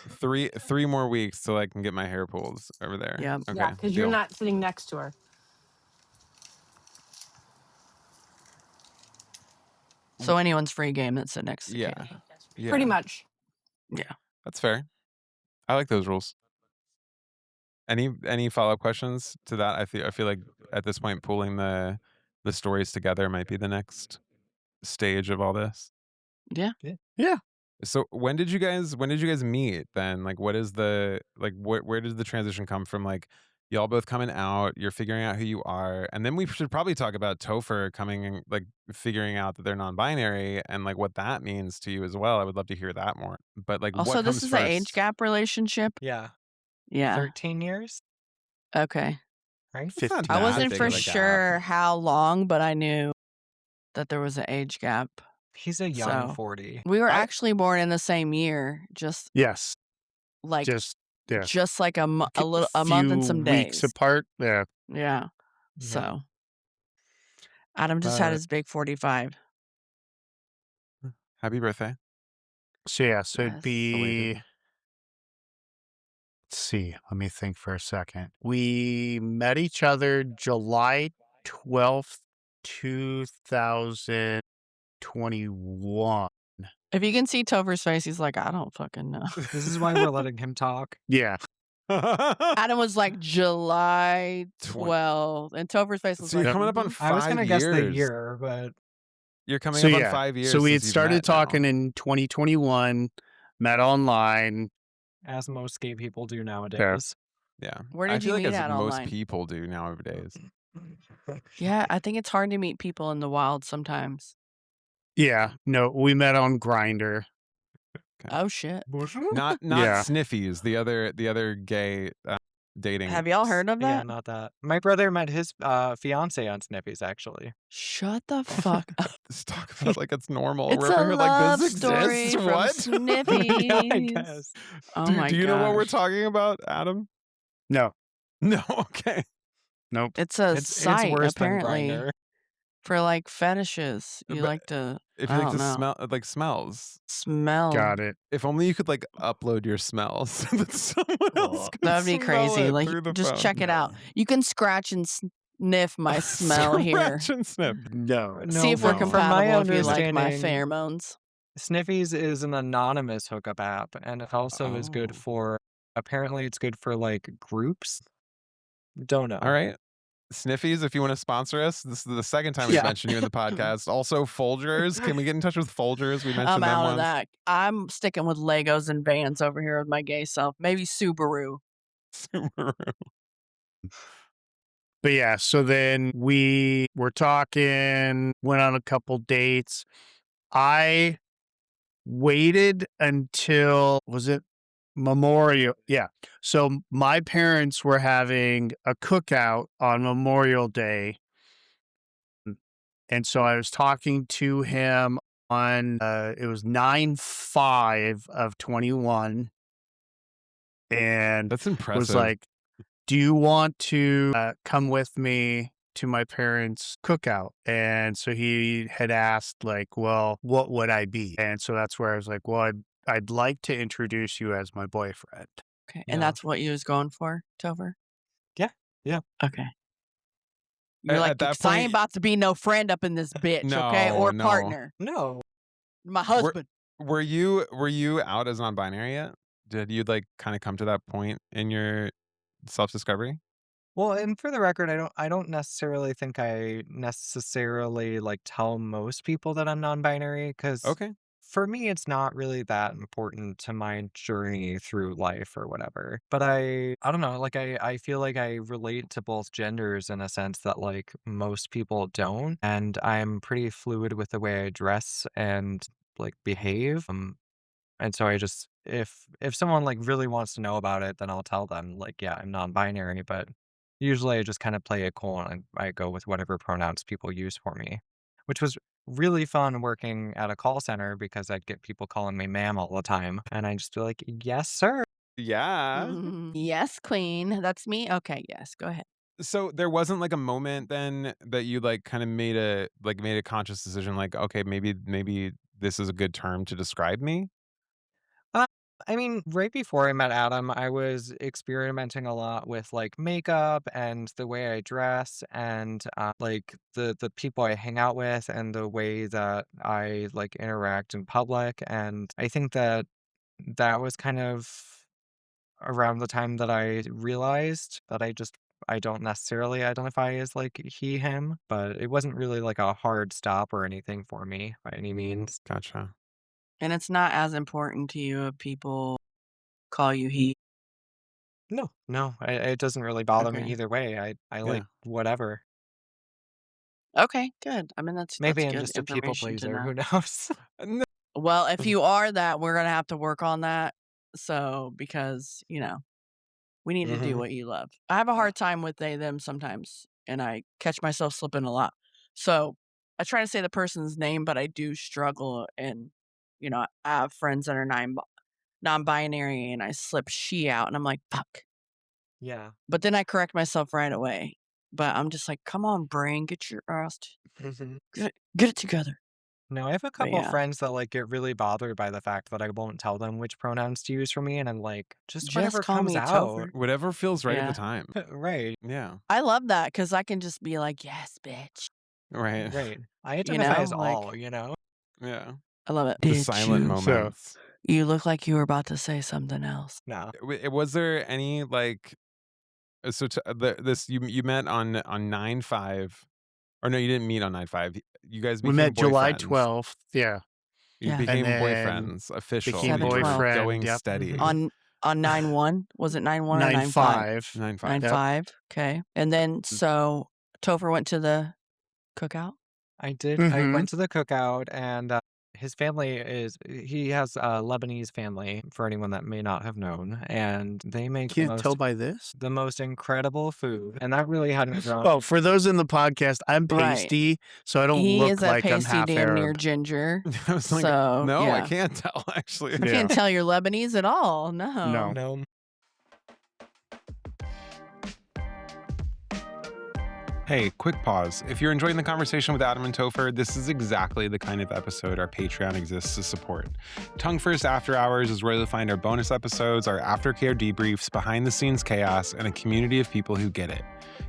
Three more weeks till I can get my hair pulled over there. Yeah. Okay. Yeah, because you're deal. not sitting next to her. So anyone's free game that sit next to Yeah. Kayla. Yeah. Pretty much. That's fair. I like those rules. Any follow-up questions to that? I feel like at this point pulling the stories together might be the next stage of all this. Yeah. Yeah. So when did you guys meet then? Like what is the like where does the transition come from? Like y'all both coming out, you're figuring out who you are, and then we should probably talk about Topher coming and like figuring out that they're non-binary and like what that means to you as well. I would love to hear that more. But like Also, what this comes is first? an age gap relationship. Yeah. Yeah. 13 years, Okay. right? It's not 15. I that wasn't big for of a gap. sure how long, but I knew that there was an age gap. He's a young So- 40. We were I- actually born in the same year, just Yes. like Just yeah. like a month and some few weeks days. apart. Yeah. Yeah. Yeah. So Adam just had But- his big 45. Happy birthday. So yeah, so Yes. it'd be Belated. let's see, let me think for a second. We met each other July 12th, 2021. If you can see Topher's face, he's like, I don't fucking know. This is why we're letting him talk. Yeah. Adam was like July 20 12th, and Topher's face was So you're like, coming up on "Mhm." 5 I was gonna guess the years. year, but You're coming So up yeah, on 5 years. so we had since you've started met now. talking in 2021, met online. as most gay people do nowadays. Yeah. Where I did you feel like meet as at most online? people do nowadays. Yeah, I think it's hard to meet people in the wild sometimes. Yeah, no, we met on Grinder. Oh shit. Not Yeah. Sniffies, the other gay dating. Have y'all heard of Yeah, that? not that. My brother met his fiance on Sniffies, actually. Shut the fuck up. Just talk about it like it's normal. It's We're over a here like love this story exists. from What? Sniffies. Yeah, I guess. Oh do my you know what we're gosh. talking about, Adam? No, No. Okay. nope. It's a It's site worse than apparently Grindr. for like fetishes. You But like to If I you like don't to know. smell like smells. Smell. Got it. If only you could like upload your smells so that someone else could That'd be smell crazy. it Like through the just phone. check it out. You can scratch and sniff my smell here. Scratch and sniff. No. See if no. we're from my compatible if you like my understanding, pheromones. Sniffies is an anonymous hookup app, and it also is Oh. good for. Apparently, it's good for like groups. Don't know. All right. Sniffies, if you want to sponsor us, this is the second time we've Yeah. mentioned you in the podcast. Also, Folgers. Can we get in touch with Folgers? We mentioned I'm them out once. of that. I'm sticking with Legos and Vans over here with my gay self. Maybe Subaru. Subaru. But yeah, so then we were talking, went on a couple dates. I waited until, was it Memorial? Yeah. So my parents were having a cookout on Memorial Day. And so I was talking to him on, it was 9/5 of 21. And That's impressive. was like, do you want to come with me to my parents' cookout? And so he had asked, like, well, what would I be? And so that's where I was like, well, I'd like to introduce you as my boyfriend. Okay. Yeah. And that's what you was going for, Topher? Yeah. Yeah. Okay. You're At like, that 'cause I ain't point- about to be no friend up in this bitch, okay? Or No. partner. No. My husband. Were you out as non-binary yet? Did you like kind of come to that point in your self-discovery? Well, and for the record, I don't necessarily think I necessarily like tell most people that I'm non-binary because Okay. for me it's not really that important to my journey through life or whatever. But I don't know, like I feel like I relate to both genders in a sense that like most people don't, and I'm pretty fluid with the way I dress and like behave. And so I just if someone like really wants to know about it, then I'll tell them like, yeah, I'm non-binary, but usually I just kind of play it cool and I go with whatever pronouns people use for me, which was really fun working at a call center because I'd get people calling me ma'am all the time, and I just be like, yes, sir. Yeah. Yes, queen. That's me. Okay, yes. Go ahead. So there wasn't like a moment then that you like kind of made a conscious decision like, okay, maybe this is a good term to describe me? I mean, right before I met Adam, I was experimenting a lot with like makeup and the way I dress and like the people I hang out with and the way that I like interact in public. And I think that that was kind of around the time that I realized that I don't necessarily identify as like he, him, but it wasn't really like a hard stop or anything for me by any means. Gotcha. And it's not as important to you if people call you he. No, it doesn't really bother me Okay. either way. I like whatever. Okay, good. I mean, that's Maybe I'm good just a people information to pleaser. Who know. knows? No. Well, if you are that, we're gonna have to work on that. So because, we need to do Mhm. what you love. I have a hard time with they, them sometimes, and I catch myself slipping a lot. So I try to say the person's name, but I do struggle. And, I have friends that are non-binary and I slip she out and I'm like, fuck. Yeah. But then I correct myself right away. But I'm just like, come on, brain, get your ass, Mhm. get it together. No, I have a couple yeah. friends that like get really bothered by the fact that I won't tell them which pronouns to use for me, and I'm like, just whatever Just call comes me out. Topher. Whatever feels right at Yeah. the time. Right. Yeah. I love that because I can just be like, yes, bitch. Right. Right. I identify as like- all, you know? Yeah. I love it. The silent moments. You look like you were about to say something else. No. Was there any like so this you met on 9/5, or no, you didn't meet on 9/5. You guys We became met July boyfriends. 12th. Yeah. You Yeah. became And then boyfriends, official. became You were boyfriend, going yep. steady. Mhm. On 9/1? Was it 9/1 or 9/5? 9/5. 9/5. 9/5. Okay. And then so Topher went to the cookout? I did. I Mhm. went to the cookout, and his family he has a Lebanese family, for anyone that may not have known, and they make Can't tell by this. the most incredible food, and that really hadn't grown. Oh, for those in the podcast, I'm Right. pasty, so I don't He is look a like I'm pasty half damn near Arab. ginger. I was like, So, no, I yeah. can't tell, actually. I Yeah. can't tell you're Lebanese at all. No. No. No. Hey, quick pause. If you're enjoying the conversation with Adam and Topher, this is exactly the kind of episode our Patreon exists to support. Tongue First After Hours is where you'll find our bonus episodes, our aftercare debriefs, behind the scenes chaos, and a community of people who get it.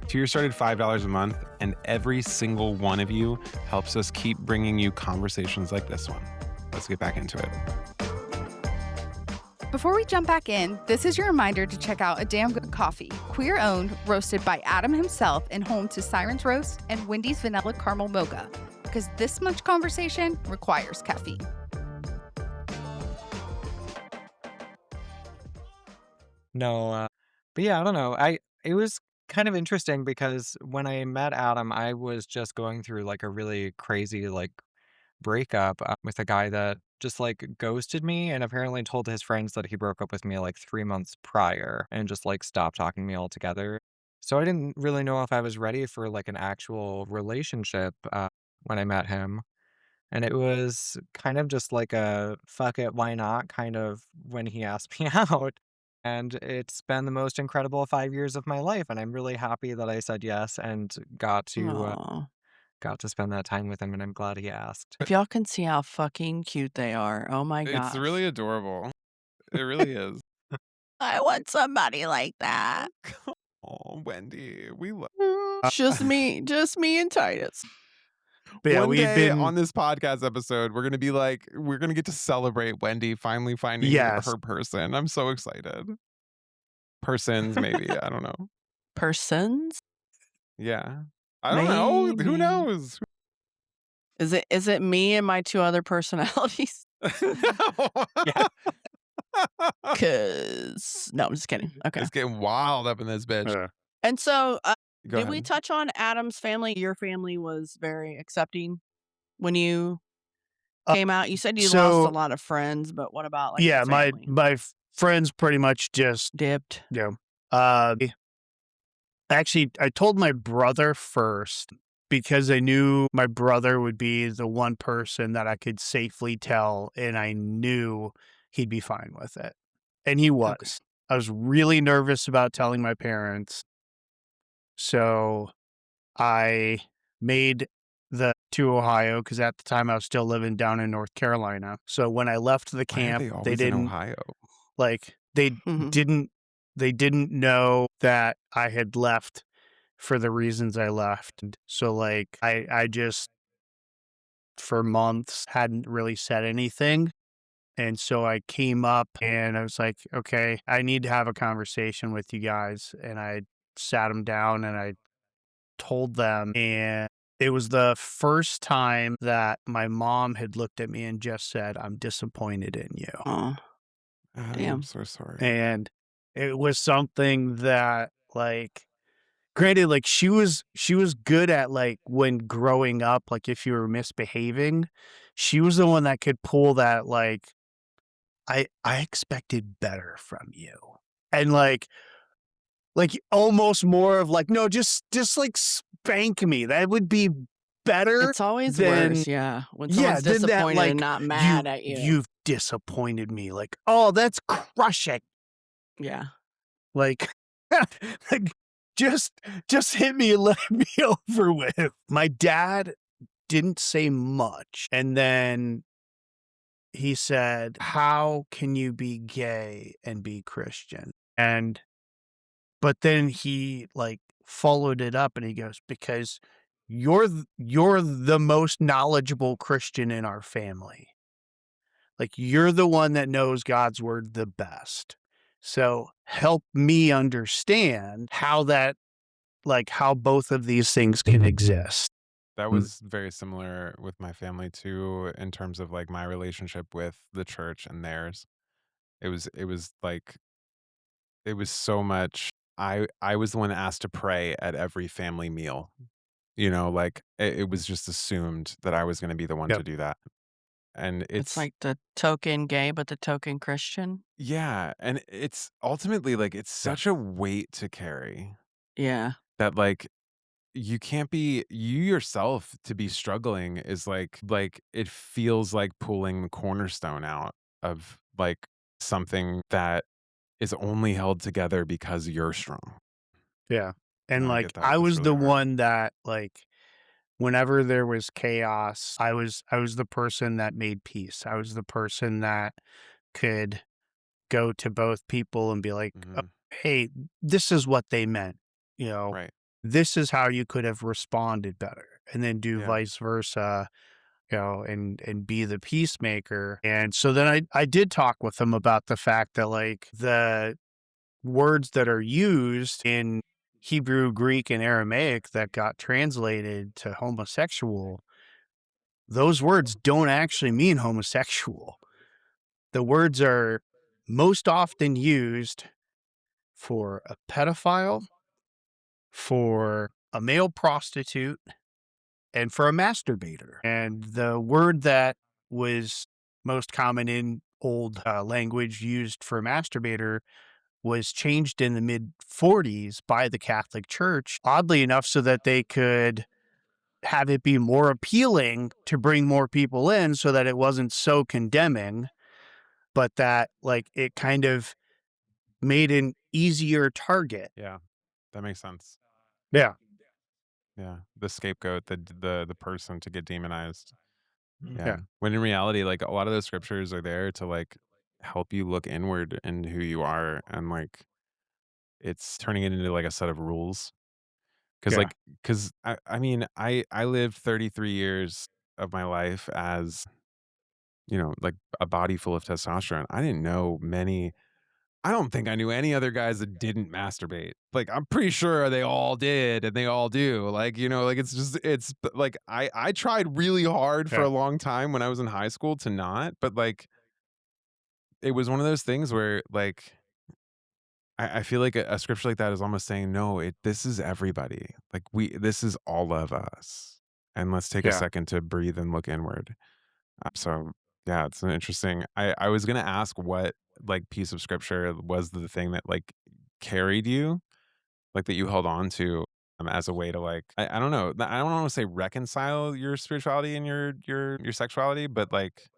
Tier started $5 a month, and every single one of you helps us keep bringing you conversations like this one. Let's get back into it. Before we jump back in, this is your reminder to check out A Damn Good Coffee, queer owned, roasted by Adam himself, and home to Siren's Roast and Wendy's Vanilla Caramel Mocha, because this much conversation requires caffeine. No, but yeah, I don't know. It was kind of interesting because when I met Adam, I was just going through like a really crazy like breakup with a guy that just like ghosted me and apparently told his friends that he broke up with me like 3 months prior and just like stopped talking to me altogether. So I didn't really know if I was ready for like an actual relationship when I met him. And it was kind of just like a fuck it, why not kind of when he asked me out. And it's been the most incredible 5 years of my life. And I'm really happy that I said yes and Aw. got to spend that time with him. And I'm glad he asked. If y'all can see how fucking cute they are. Oh my gosh. It's really adorable. It really is. I want somebody like that. Oh, Wendy, we love. Just me and Titus. But yeah, One we've day been on this podcast episode, we're gonna be like, we're gonna get to celebrate Wendy finally finding Yes. her person. I'm so excited. Persons, maybe. I don't know. Persons? Yeah, I don't know. Who Maybe. knows? Is it me and my two other personalities? Yeah. Cause no, I'm just kidding. Okay. It's getting wild up in this bitch. And so Go did we ahead. touch on Adam's family? Your family was very accepting when you came out. You said you lost so- a lot of friends, but what about like yeah, your my family? my friends pretty much just Dipped. actually I told my brother first because I knew my brother would be the one person that I could safely tell, and I knew he'd be fine with it. And he was. Okay. I was really nervous about telling my parents. So I made the to Ohio because at the time I was still living down in North Carolina. So when I left the Why are camp, they they always in didn't Ohio? like they Mhm. didn't know that I had left for the reasons I left. So like I just for months hadn't really said anything. And so I came up and I was like, okay, I need to have a conversation with you guys. And I sat them down and I told them. And it was the first time that my mom had looked at me and just said, I'm disappointed in you. Aw. Adam, Damn. I'm so sorry. And it was something that like granted like she was good at like when growing up, like if you were misbehaving, she was the one that could pull that like I expected better from you. And like almost more of like, no, just like spank me. That would be better. It's always than- worse, yeah. When Yeah, someone's than that, disappointed like, and not mad at you. You've disappointed me. Like, oh, that's crushing. Yeah. Like, like just hit me and let it be over with. My dad didn't say much. And then he said, how can you be gay and be Christian? But then he like followed it up and he goes, because you're the most knowledgeable Christian in our family. Like you're the one that knows God's word the best. So help me understand how both of these things can exist. That was very similar with my family too, in terms of like my relationship with the church and theirs. It was like it was so much. I was the one asked to pray at every family meal. Like it was just assumed that I was going to be the one to Yep. do that. And It's it's, like the token gay, but the token Christian. yeah. And it's ultimately like, it's Yeah. such a weight to carry Yeah. that like, you can't be you yourself to be struggling is like it feels like pulling the cornerstone out of like something that is only held together because you're strong. Yeah. And I like get that. I That's was really the hard. one that like whenever there was chaos, I was the person that made peace. I was the person that could go to both people and be like, "Oh, Hmm. hey, this is what they meant. You know, Right. this is how you could have responded better." And then do Yeah. vice versa, and be the peacemaker. And so then I did talk with them about the fact that like the words that are used in Hebrew, Greek, and Aramaic that got translated to homosexual, those words don't actually mean homosexual. The words are most often used for a pedophile, for a male prostitute, and for a masturbator. And the word that was most common in old language used for masturbator was changed in the mid 40s by the Catholic Church, oddly enough, so that they could have it be more appealing to bring more people in so that it wasn't so condemning, but that like it kind of made an easier target. Yeah. That makes sense. Yeah. Yeah. The scapegoat, the person to get demonized. Yeah. Yeah. When in reality, like a lot of those scriptures are there to like help you look inward into who you are, and like it's turning it into like a set of rules. Cause Yeah. like, cause I mean, I lived 33 years of my life as, like a body full of testosterone. I don't think I knew any other guys that didn't masturbate. Like, I'm pretty sure they all did and they all do. Like, like like I tried really hard for Yeah. a long time when I was in high school to not, but like it was one of those things where like I feel like a scripture like that is almost saying, no, this is everybody. Like this is all of us. And let's take a Yeah. second to breathe and look inward. So yeah, it's an interesting. I was gonna ask what like piece of scripture was the thing that like carried you, like that you held on to as a way to like I don't know. I don't want to say reconcile your spirituality and your sexuality, but like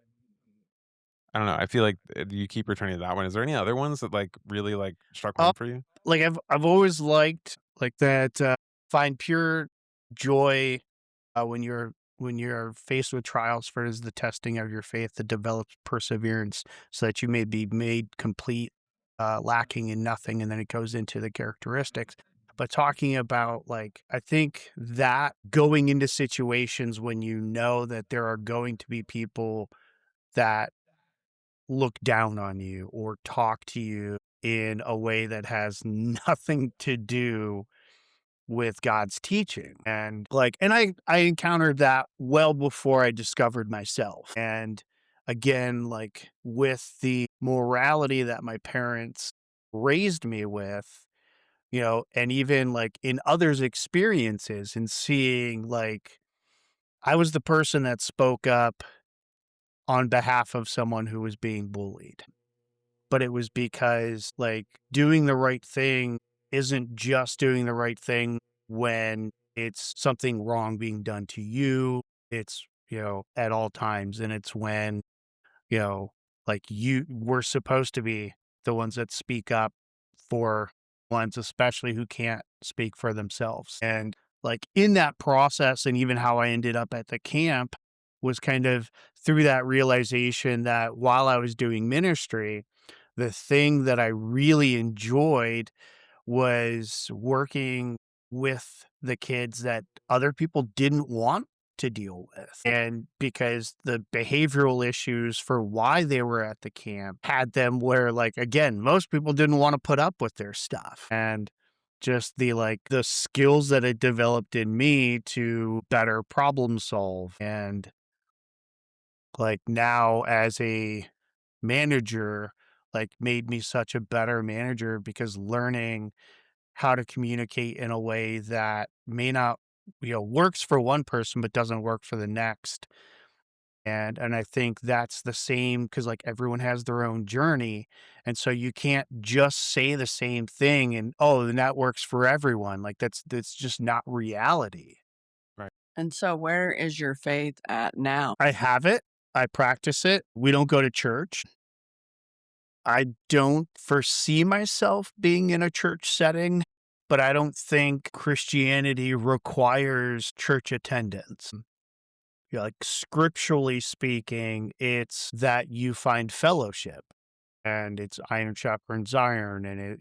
I don't know. I feel like you keep returning to that one. Is there any other ones that like really like struck Uh, home for you? like I've always liked like that find pure joy when you're faced with trials, for it is the testing of your faith that develops perseverance, so that you may be made complete, lacking in nothing. And then it goes into the characteristics. But talking about like, I think that going into situations when you know that there are going to be people that look down on you or talk to you in a way that has nothing to do with God's teaching. And I encountered that well before I discovered myself. And again, like with the morality that my parents raised me with, and even like in others' experiences and seeing like I was the person that spoke up on behalf of someone who was being bullied. But it was because like doing the right thing isn't just doing the right thing when it's something wrong being done to you. It's, at all times. And it's when, you know, like we're supposed to be the ones that speak up for ones, especially who can't speak for themselves. And like in that process, and even how I ended up at the camp was kind of through that realization that while I was doing ministry, the thing that I really enjoyed was working with the kids that other people didn't want to deal with. And because the behavioral issues for why they were at the camp had them where, like, again, most people didn't want to put up with their stuff. And just the skills that it developed in me to better problem solve. And like now as a manager, like made me such a better manager because learning how to communicate in a way that may not works for one person but doesn't work for the next. And I think that's the same because like everyone has their own journey. And so you can't just say the same thing and then that works for everyone. Like that's just not reality. Right. And so where is your faith at now? I have it. I practice it. We don't go to church. I don't foresee myself being in a church setting, but I don't think Christianity requires church attendance. Like scripturally speaking, it's that you find fellowship and it's iron sharpens iron and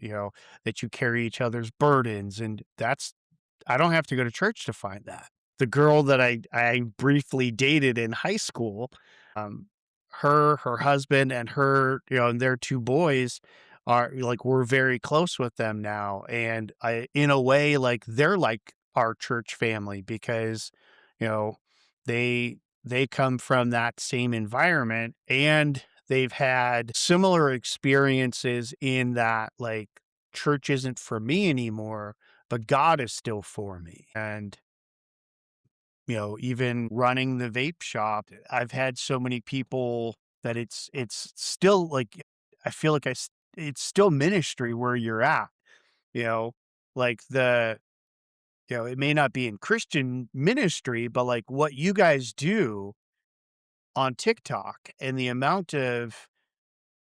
that you carry each other's burdens. And I don't have to go to church to find that. The girl that I briefly dated in high school, um, her husband and her, and their two boys are like, we're very close with them now. And in a way, like they're like our church family because, you know, they come from that same environment and they've had similar experiences in that like church isn't for me anymore, but God is still for me. And even running the vape shop, I've had so many people that it's still like I feel like it's still ministry where you're at, you know, like it may not be in Christian ministry, but like what you guys do on TikTok and the amount of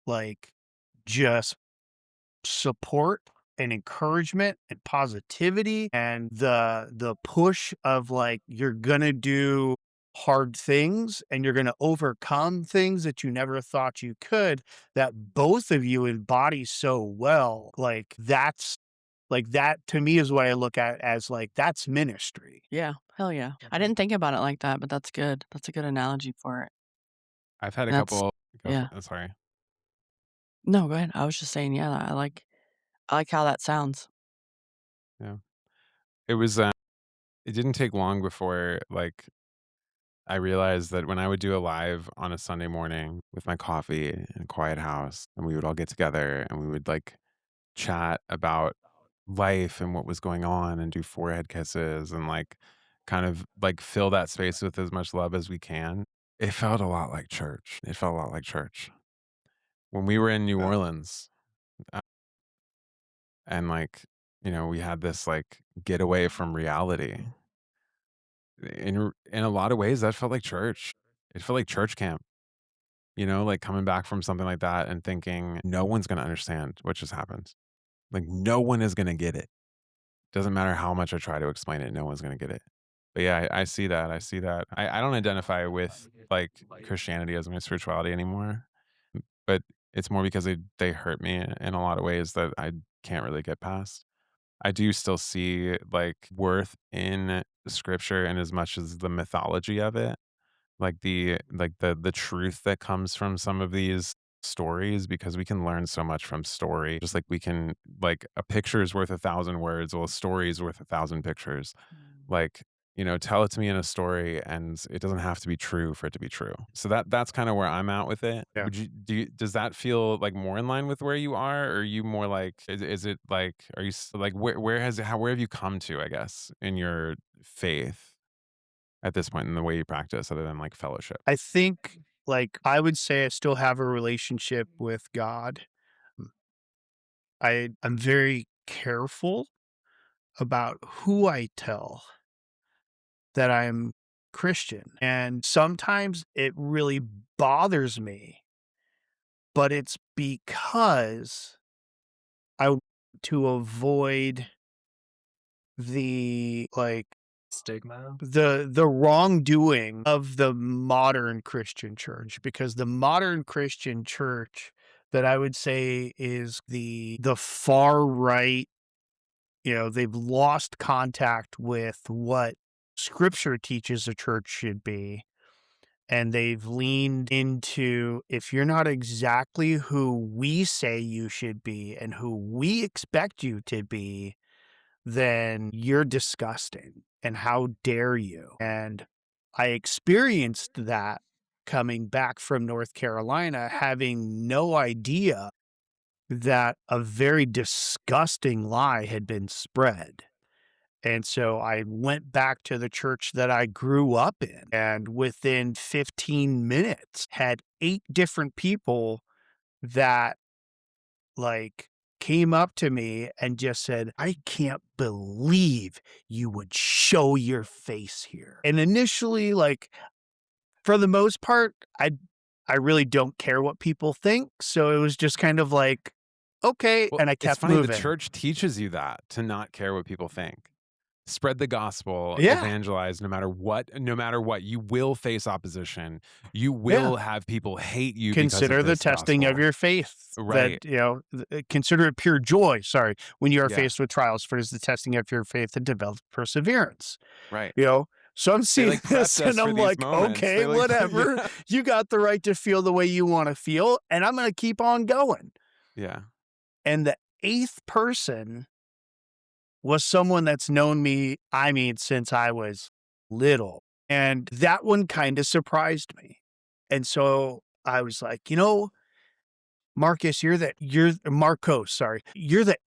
like just support and encouragement and positivity and the push of like you're gonna do hard things and you're gonna overcome things that you never thought you could, that both of you embody so well. Like that to me is what I look at as like that's ministry. Yeah, hell yeah. I didn't think about it like that, but that's good. That's a good analogy for it. I've had a That's couple. yeah. Sorry. No, go ahead. I was just saying, yeah, I like how that sounds. Yeah. It was. It didn't take long before like I realized that when I would do a live on a Sunday morning with my coffee in a quiet house, and we would all get together and we would like chat about life and what was going on and do forehead kisses and like kind of like fill that space with as much love as we can. It felt a lot like church. It felt a lot like church. When we were in New Orleans, uh, and like, we had this like getaway from reality. In a lot of ways that felt like church. It felt like church camp. Like coming back from something like that and thinking no one's going to understand what just happened. Like no one is going to get it. Doesn't matter how much I try to explain it, no one's gonna get it. But yeah, I see that. I see that. I don't identify with like Christianity as my spirituality anymore. But it's more because they hurt me in a lot of ways that I can't really get past. I do still see like worth in scripture and as much as the mythology of it, like the truth that comes from some of these stories, because we can learn so much from story, just like we can, like a picture is worth 1,000 words, well a story is worth 1,000 pictures. Like, tell it to me in a story and it doesn't have to be true for it to be true. So that's kind of where I'm at with it. Yeah. Does that feel like more in line with where you are, or are you more like is it like are you like where have you come to, I guess, in your faith at this point in the way you practice other than like fellowship? I think like I would say I still have a relationship with God. I'm very careful about who I tell that I'm Christian. And sometimes it really bothers me, but it's because I want to avoid the like Stigma. the wrongdoing of the modern Christian church, because the modern Christian church that I would say is the far right, they've lost contact with what scripture teaches a church should be. And they've leaned into, if you're not exactly who we say you should be and who we expect you to be, then you're disgusting. And how dare you? And I experienced that coming back from North Carolina, having no idea that a very disgusting lie had been spread. And so I went back to the church that I grew up in, and within 15 minutes had 8 different people that like came up to me and just said, "I can't believe you would show your face here." And initially, like, for the most part, I really don't care what people think. So it was just kind of like, okay. Well, And I it's kept funny, moving. the church teaches you that, to not care what people think. Spread the gospel, Yeah. evangelize no matter what, you will face opposition. You will have people hate you Consider because of the this testing of gospel. your faith. Right. That, consider it pure joy. Sorry. When you are Yeah. faced with trials, for it is the testing of your faith that develops perseverance. Right. So I'm seeing like, this prepped us and for I'm these like, moments. okay, They, like, whatever. yeah. You got the right to feel the way you want to feel, and I'm going to keep on going. Yeah. And the 8th person was someone that's known me, since I was little. And that one kind of surprised me. And so I was like, Marcos, you're the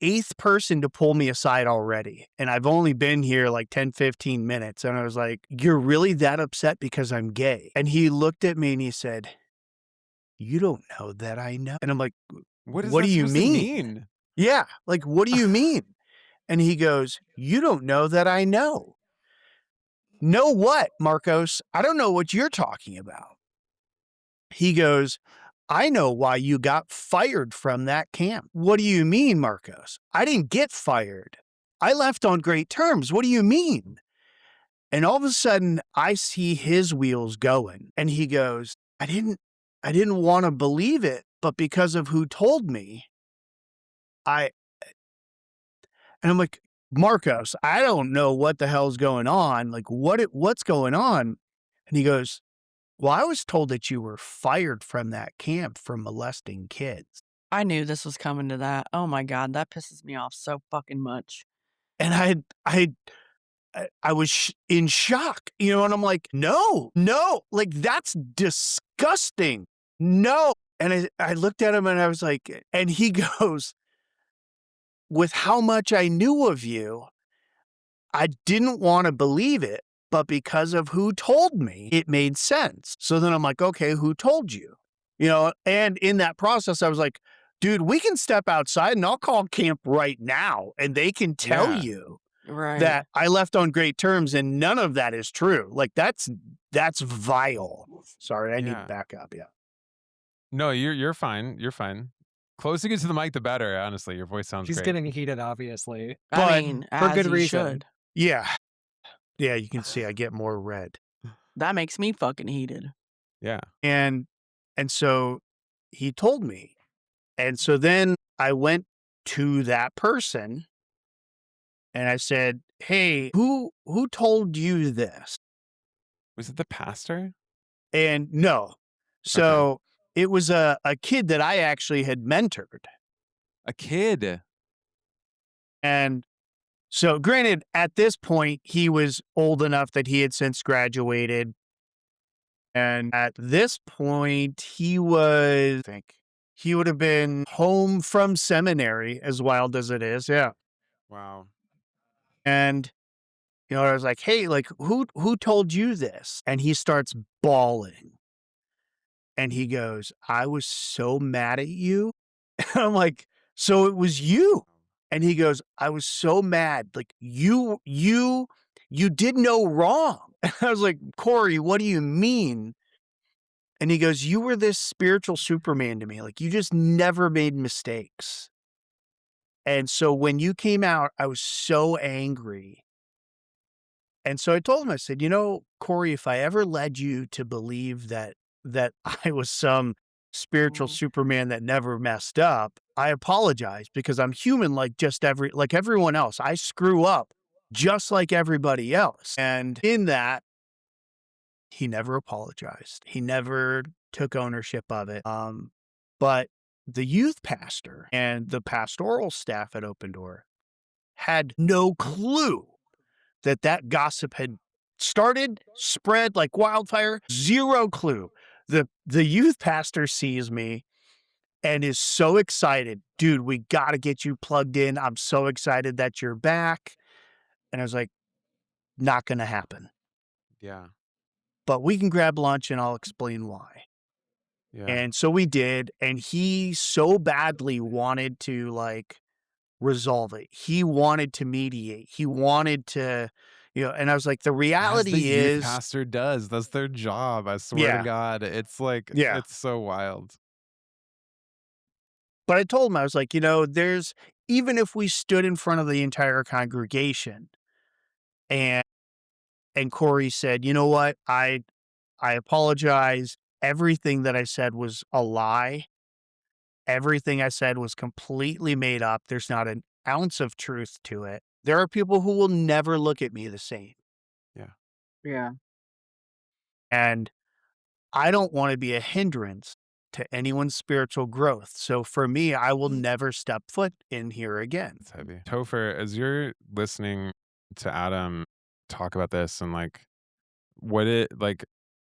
8th person to pull me aside already. And I've only been here like 10, 15 minutes. And I was like, you're really that upset because I'm gay? And he looked at me and he said, you don't know that I know. And I'm like, What do you mean? Yeah. Like, what do you mean? And he goes, you don't know that I know. Know what, Marcos? I don't know what you're talking about. He goes, I know why you got fired from that camp. What do you mean, Marcos? I didn't get fired. I left on great terms. What do you mean? And all of a sudden I see his wheels going and he goes, I didn't want to believe it, but because of who told me, and I'm like, Marcos, I don't know what the hell's going on. Like, what's going on? And he goes, well, I was told that you were fired from that camp for molesting kids. I knew this was coming to that. Oh my God, that pisses me off so fucking much. And I was in shock, and I'm like, no, like, that's disgusting. No. And I looked at him and I was like, and he goes, with how much I knew of you, I didn't want to believe it, but because of who told me, it made sense. So then I'm like, okay, who told you? And in that process, I was like, dude, we can step outside and I'll call camp right now and they can tell you that I left on great terms and none of that is true. Like, that's vile. Sorry, I need to back up. Yeah. No, you're fine. You're fine. Closer to the mic, the better. Honestly, your voice sounds She's great. getting heated, obviously. I mean, for good as you reason. should. Yeah. Yeah, you can see I get more red. That makes me fucking heated. Yeah. And so he told me. And so then I went to that person and I said, hey, who told you this? Was it the pastor? And no. So it was a kid that I actually had mentored. A kid. And so granted, at this point, he was old enough that he had since graduated. And at this point, he would have been home from seminary, as wild as it is. Yeah. Wow. And, I was like, hey, like, who told you this? And he starts bawling. And he goes, I was so mad at you. And I'm like, so it was you. And he goes, I was so mad. Like, you did no wrong. And I was like, Corey, what do you mean? And he goes, you were this spiritual Superman to me. Like, you just never made mistakes. And so when you came out, I was so angry. And so I told him, I said, Corey, if I ever led you to believe that I was some spiritual Superman that never messed up, I apologize because I'm human like everyone else. I screw up just like everybody else. And in that, he never apologized. He never took ownership of it. But the youth pastor and the pastoral staff at Open Door had no clue that gossip had started, spread like wildfire. Zero clue. The youth pastor sees me and is so excited. Dude, we got to get you plugged in. I'm so excited that you're back. And I was like, not going to happen. Yeah. But we can grab lunch and I'll explain why. Yeah. And so we did. And he so badly wanted to like resolve it. He wanted to mediate. He wanted to, and I was like, the As the reality youth is, pastor does. That's their job. I swear to Yeah. God. It's like, Yeah. it's so wild. But I told him, I was like, even if we stood in front of the entire congregation and Corey said, you know what, I apologize. Everything that I said was a lie. Everything I said was completely made up. There's not an ounce of truth to it. There are people who will never look at me the same. Yeah. And I don't want to be a hindrance to anyone's spiritual growth. So for me, I will never step foot in here again. It's heavy. Topher, as you're listening to Adam talk about this and like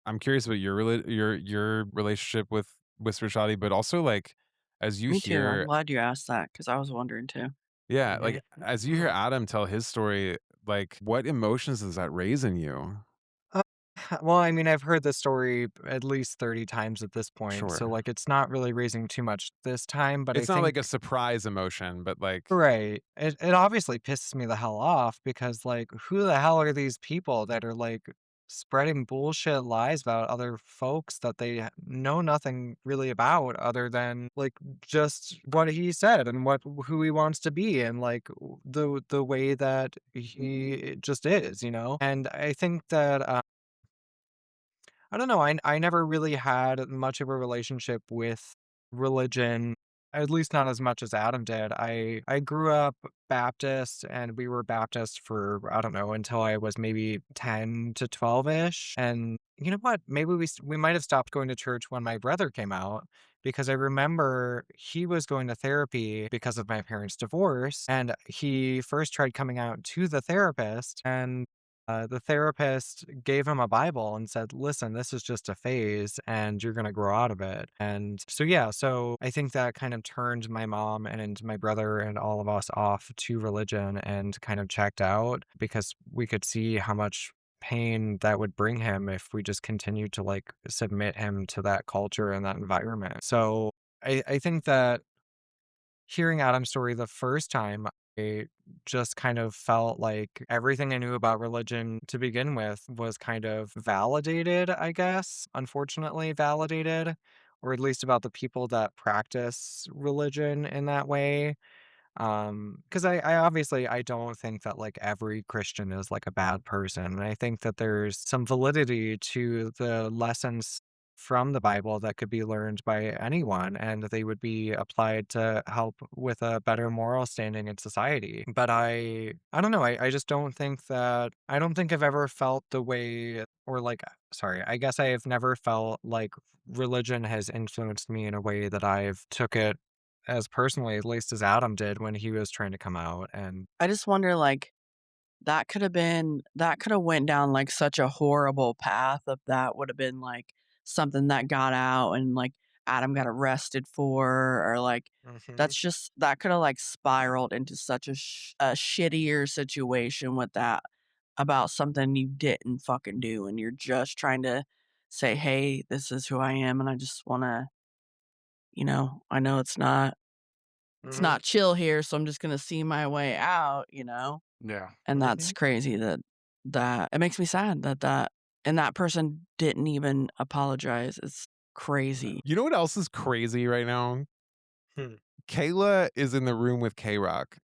I'm curious about your relationship with spirituality, but also like as you Me too. I'm hear, glad you asked that because I was wondering too. yeah, Mhm. like as you hear Adam tell his story, like what emotions does that raise in you? Uh, well, I mean, I've heard the story at least 30 times at this point, so, Sure. like, it's not really raising too much this time, but I It's not like think a surprise emotion, but like, Right. It obviously pisses me the hell off because, like, who the hell are these people that are, like, spreading bullshit lies about other folks that they know nothing really about other than, like, just what he said and who he wants to be and, like, the way that he just is, you know? And I think that, I don't know. I never really had much of a relationship with religion, at least not as much as Adam did. I grew up Baptist, and we were Baptist for I don't know until I was maybe 10 to 12ish. And you know what? Maybe we might have stopped going to church when my brother came out because I remember he was going to therapy because of my parents' divorce, and he first tried coming out to the therapist and the therapist gave him a Bible and said, listen, this is just a phase and you're going to grow out of it. And so, yeah, so I think that kind of turned my mom and my brother and all of us off to religion and kind of checked out because we could see how much pain that would bring him if we just continued to like submit him to that culture and that environment. So I think that hearing Adam's story the first time, I just kind of felt like everything I knew about religion to begin with was kind of validated, I guess, unfortunately validated, or at least about the people that practice religion in that way. Because I obviously I don't think that like every Christian is like a bad person. And I think that there's some validity to the lessons from the Bible that could be learned by anyone and they would be applied to help with a better moral standing in society. But I don't know, I just don't think that I don't think I've ever felt the way or like sorry, I guess I have never felt like religion has influenced me in a way that I've took it as personally, at least as Adam did when he was trying to come out, and I just wonder, like, that could have went down like such a horrible path if that would have been like something that got out and like Adam got arrested for or like Mhm. that's just that could have like spiraled into such a shittier situation with that about something you didn't fucking do and you're just trying to say, hey, this is who I am and I just want to, I know it's Mhm. not chill here, so I'm just gonna see my way out, Yeah. and that's Mhm. crazy that it makes me sad that and that person didn't even apologize. It's crazy. you know what else is crazy right now? Hmm. Kayla is in the room with K Rock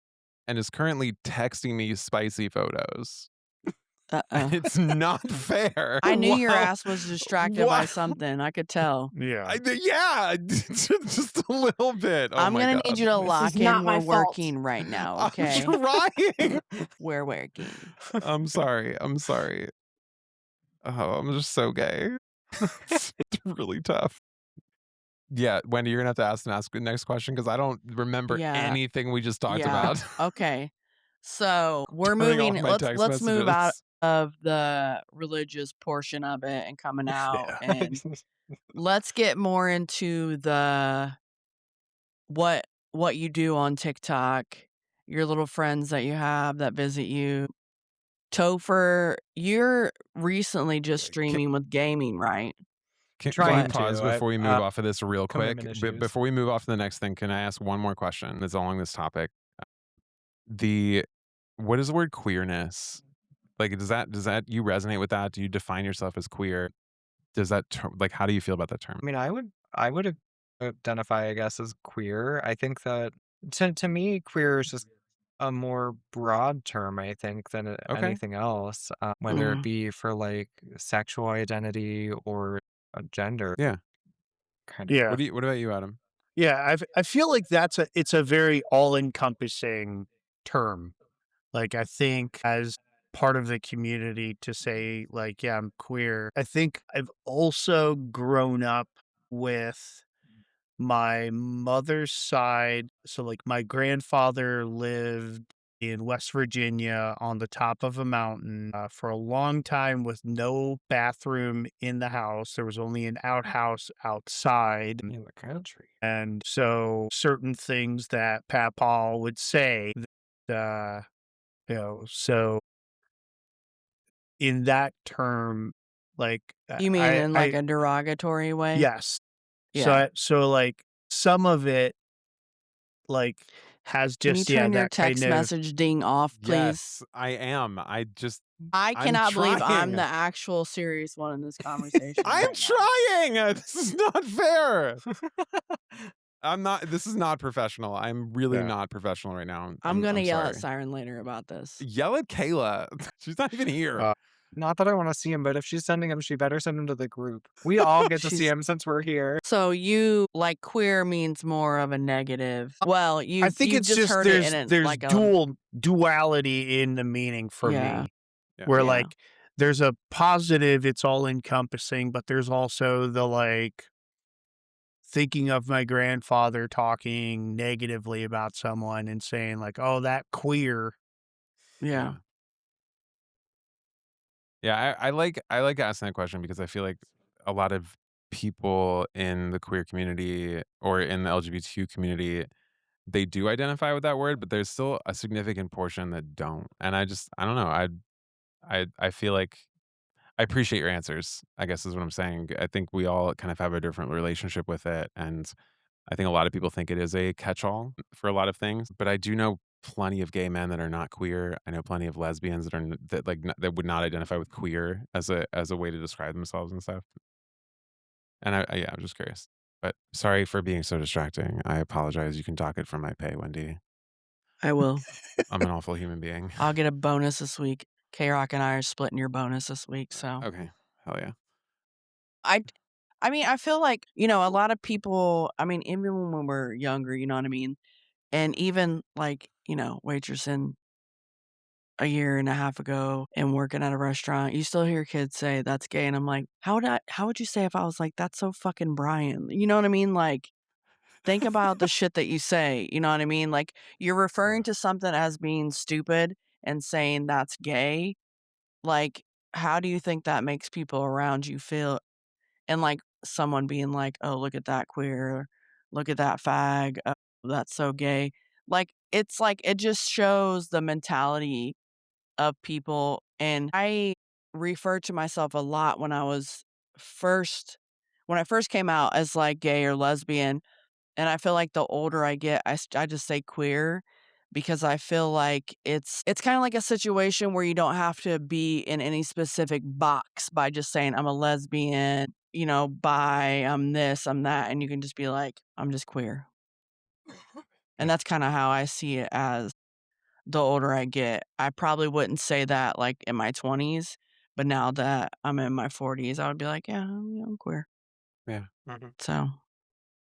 and is currently texting me spicy photos. Uh-oh. It's not fair. I knew your Wow. ass was distracted by something. I could tell. Yeah. Yeah, just a little bit. Oh I'm my gonna God. need you to This lock is in. not We're my fault. working right now, I'm okay? trying. We're working. I'm sorry. I'm sorry. Oh, I'm just so gay. It's really tough. Yeah, Wendy, you're gonna have to ask the next question because I don't remember Yeah. anything we just talked Yeah. about. Okay. So we're Turning off moving. my text Let's move out messages. of the religious portion of it and coming out Yeah. and let's get more into the what you do on TikTok, your little friends that you have that visit you. Topher, you're recently just streaming with gaming, right? Can Trying we pause to. before we move off of this real quick? commitment issues. Before we move off to the next thing, can I ask one more question that's along this topic? What is the word queerness? Like, does that you resonate with that? Do you define yourself as queer? Does that like, how do you feel about that term? I mean, I would identify, I guess, as queer. I think that to me, queer is just a more broad term, I think, than Okay. anything else, whether it be for like sexual identity or a gender. Yeah. Kind of. Yeah. What about you, Adam? Yeah, I feel like it's a very all-encompassing term. Like, I think as part of the community to say, like, yeah, I'm queer. I think I've also grown up with my mother's side. So, like, my grandfather lived in West Virginia on the top of a mountain for a long time with no bathroom in the house. There was only an outhouse outside. In the country. And so certain things that Papa would say, so in that term, like You mean in like a derogatory way? yes. Yeah. So like some of it like has Can you just turn your that text kind of message ding off, please? Yes, I am. I I'm cannot believe I'm trying. the actual serious one in this conversation. I'm right now. trying. This is not fair. I'm not. This is not professional. I'm really not professional right now. I'm gonna yell sorry. at Siren later about this. Yell at Kayla. She's not even here. Not that I want to see him, but if she's sending him, she better send him to the group. We all get to see him since we're here. So you like queer means more of a negative. Well, I think it's just heard there's it in there's like duality in the meaning for me. Where Yeah. like there's a positive, it's all encompassing, but there's also the like thinking of my grandfather talking negatively about someone and saying like, oh, that queer. Yeah. Yeah, I like asking that question because I feel like a lot of people in the queer community or in the LGBTQ community, they do identify with that word, but there's still a significant portion that don't. And I don't know. I feel like I appreciate your answers, I guess is what I'm saying. I think we all kind of have a different relationship with it. And I think a lot of people think it is a catch-all for a lot of things. But I do know plenty of gay men that are not queer. I know plenty of lesbians that would not identify with queer as a way to describe themselves and stuff. And I'm just curious. But sorry for being so distracting. I apologize. You can dock it from my pay, Wendy. I will. I'm an awful human being. I'll get a bonus this week. K-Rock and I are splitting your bonus this week, so. Okay. Hell yeah. I mean, I feel like, a lot of people, I mean, even when we're younger, you know what I mean? And even like, waitressing a year and a half ago and working at a restaurant, you still hear kids say that's gay. And I'm like, how would you say if I was like, that's so fucking Brian? You know what I mean? Like, think about the shit that you say. You know what I mean? Like, you're referring to something as being stupid and saying that's gay. Like, how do you think that makes people around you feel? And like someone being like, oh, look at that queer, look at that fag, oh, that's so gay. Like, it's like, it just shows the mentality of people. And I referred to myself a lot when I first came out as like gay or lesbian. And I feel like the older I get, I just say queer because I feel like it's kind of like a situation where you don't have to be in any specific box by just saying I'm a lesbian, bi, I'm this, I'm that, and you can just be like, I'm just queer. And that's kind of how I see it as the older I get. I probably wouldn't say that like in my 20s, but now that I'm in my 40s, I would be like, yeah, I'm queer. Yeah. So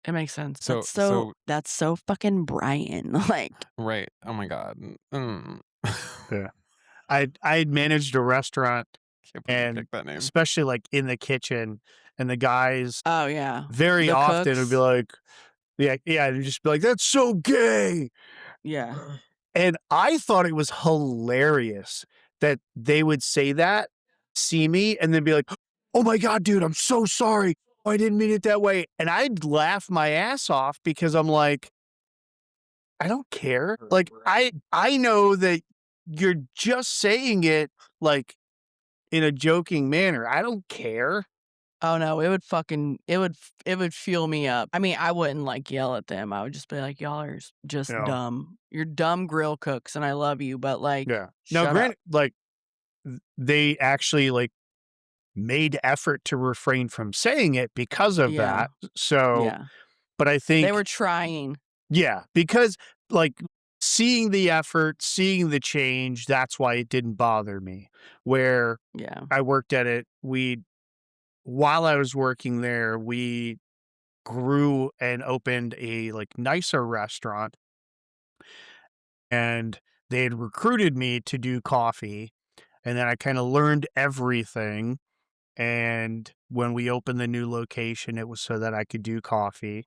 it makes sense. So That's so fucking Brian. Like, right. Oh my God. Yeah. I'd managed a restaurant Can't believe you and picked that name. especially like in the kitchen, and the guys oh yeah, very the often would be cooks. like, they'd just be like, that's so gay. Yeah. And I thought it was hilarious that they would say that, see me, and then be like, oh my God, dude, I'm so sorry. I didn't mean it that way. And I'd laugh my ass off because I'm like, I don't care. Like, I know that you're just saying it like in a joking manner. I don't care. Oh no, it would fuel me up. I mean, I wouldn't like yell at them. I would just be like, y'all are just No. dumb. You're dumb grill cooks, and I love you, but like, Yeah. Now, shut up. granted, like they actually like made effort to refrain from saying it because of Yeah. that. So, Yeah, but I think they were trying. yeah, because like seeing the effort, seeing the change, that's why it didn't bother me. Where Yeah. I worked at it, while I was working there, we grew and opened a like nicer restaurant, and they had recruited me to do coffee, and then I kind of learned everything. And when we opened the new location, it was so that I could do coffee.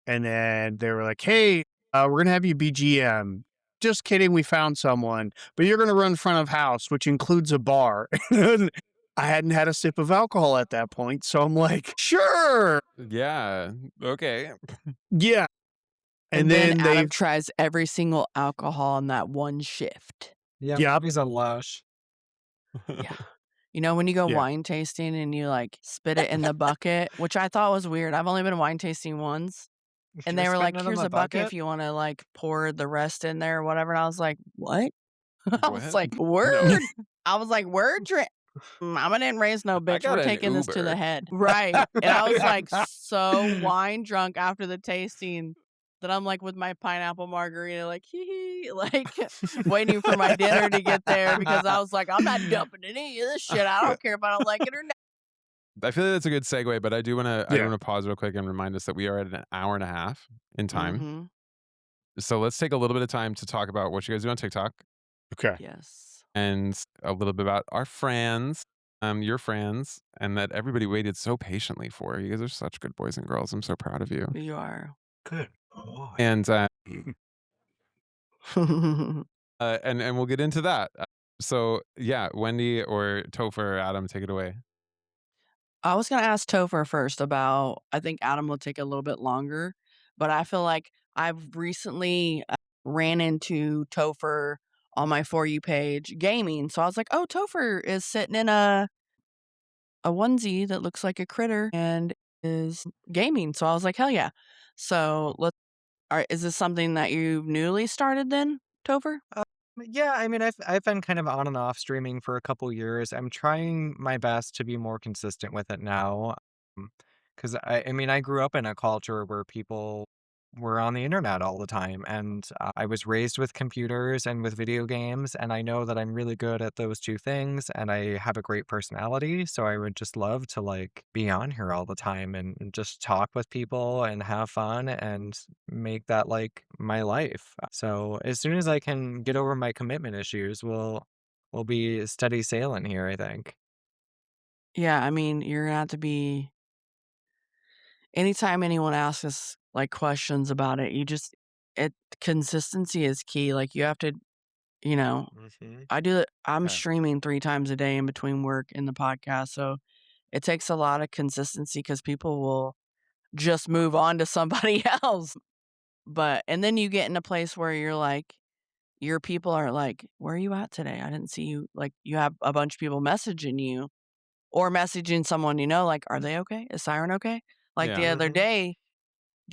And then they were like, "Hey, we're gonna have you be GM." Just kidding, we found someone, but you're gonna run front of house, which includes a bar. And I hadn't had a sip of alcohol at that point, so I'm like, "Sure, Yeah. Okay. yeah." And And then then Adam tries every single alcohol in that one shift. Yep, Yep. he's a lush. Yeah. You know, when you go Yeah. wine tasting and you like spit it in the bucket, which I thought was weird. I've only been wine tasting once. And they You're were like, spitting it in here's the a bucket bucket? if you want to like pour the rest in there or whatever. And I was like, what? I was What? like, No. word. I was like, word drink. Mama didn't raise no bitch. got We're an taking this to the Uber. head. Right. And I was like so wine drunk after the tasting that I'm like with my pineapple margarita, like hee hee, like waiting for my dinner to get there because I was like, I'm not dumping any of this shit. I don't care if I don't like it or not. I feel like that's a good segue, but I do want to Yeah. pause real quick and remind us that we are at an hour and a half in time. Mhm. So let's take a little bit of time to talk about what you guys do on TikTok Okay. Yes. and a little bit about our friends, your friends, and that everybody waited so patiently for. You guys are such good boys and girls. I'm so proud of you. You are. Good. And and we'll get into that. So yeah, Wendy or Topher or Adam, take it away. I was gonna ask Topher first about I think Adam will take a little bit longer, but I feel like I've recently ran into Topher on my For You page gaming. So I was like, oh, Topher is sitting in a onesie that looks like a critter and is gaming. So I was like, hell yeah. So is this something that you've newly started then, Topher? Yeah, I mean, I've been kind of on and off streaming for a couple years. I'm trying my best to be more consistent with it now, because I mean, I grew up in a culture where people were on the internet all the time, and I was raised with computers and with video games, and I know that I'm really good at those two things, and I have a great personality, so I would just love to like be on here all the time and just talk with people and have fun and make that like my life. So as soon as I can get over my commitment issues, we'll be steady sailing here, I think. Yeah, I mean, you're gonna have to be anytime anyone asks us like questions about it, it consistency is key. Like you have to, you know, I'm Yeah. streaming 3 times a day in between work and the podcast. So it takes a lot of consistency because people will just move on to somebody else. But and then you get in a place where you're like, your people are like, where are you at today? I didn't see you. Like you have a bunch of people messaging you or messaging someone, you know, like, are they okay? Is Siren okay? Like Yeah. the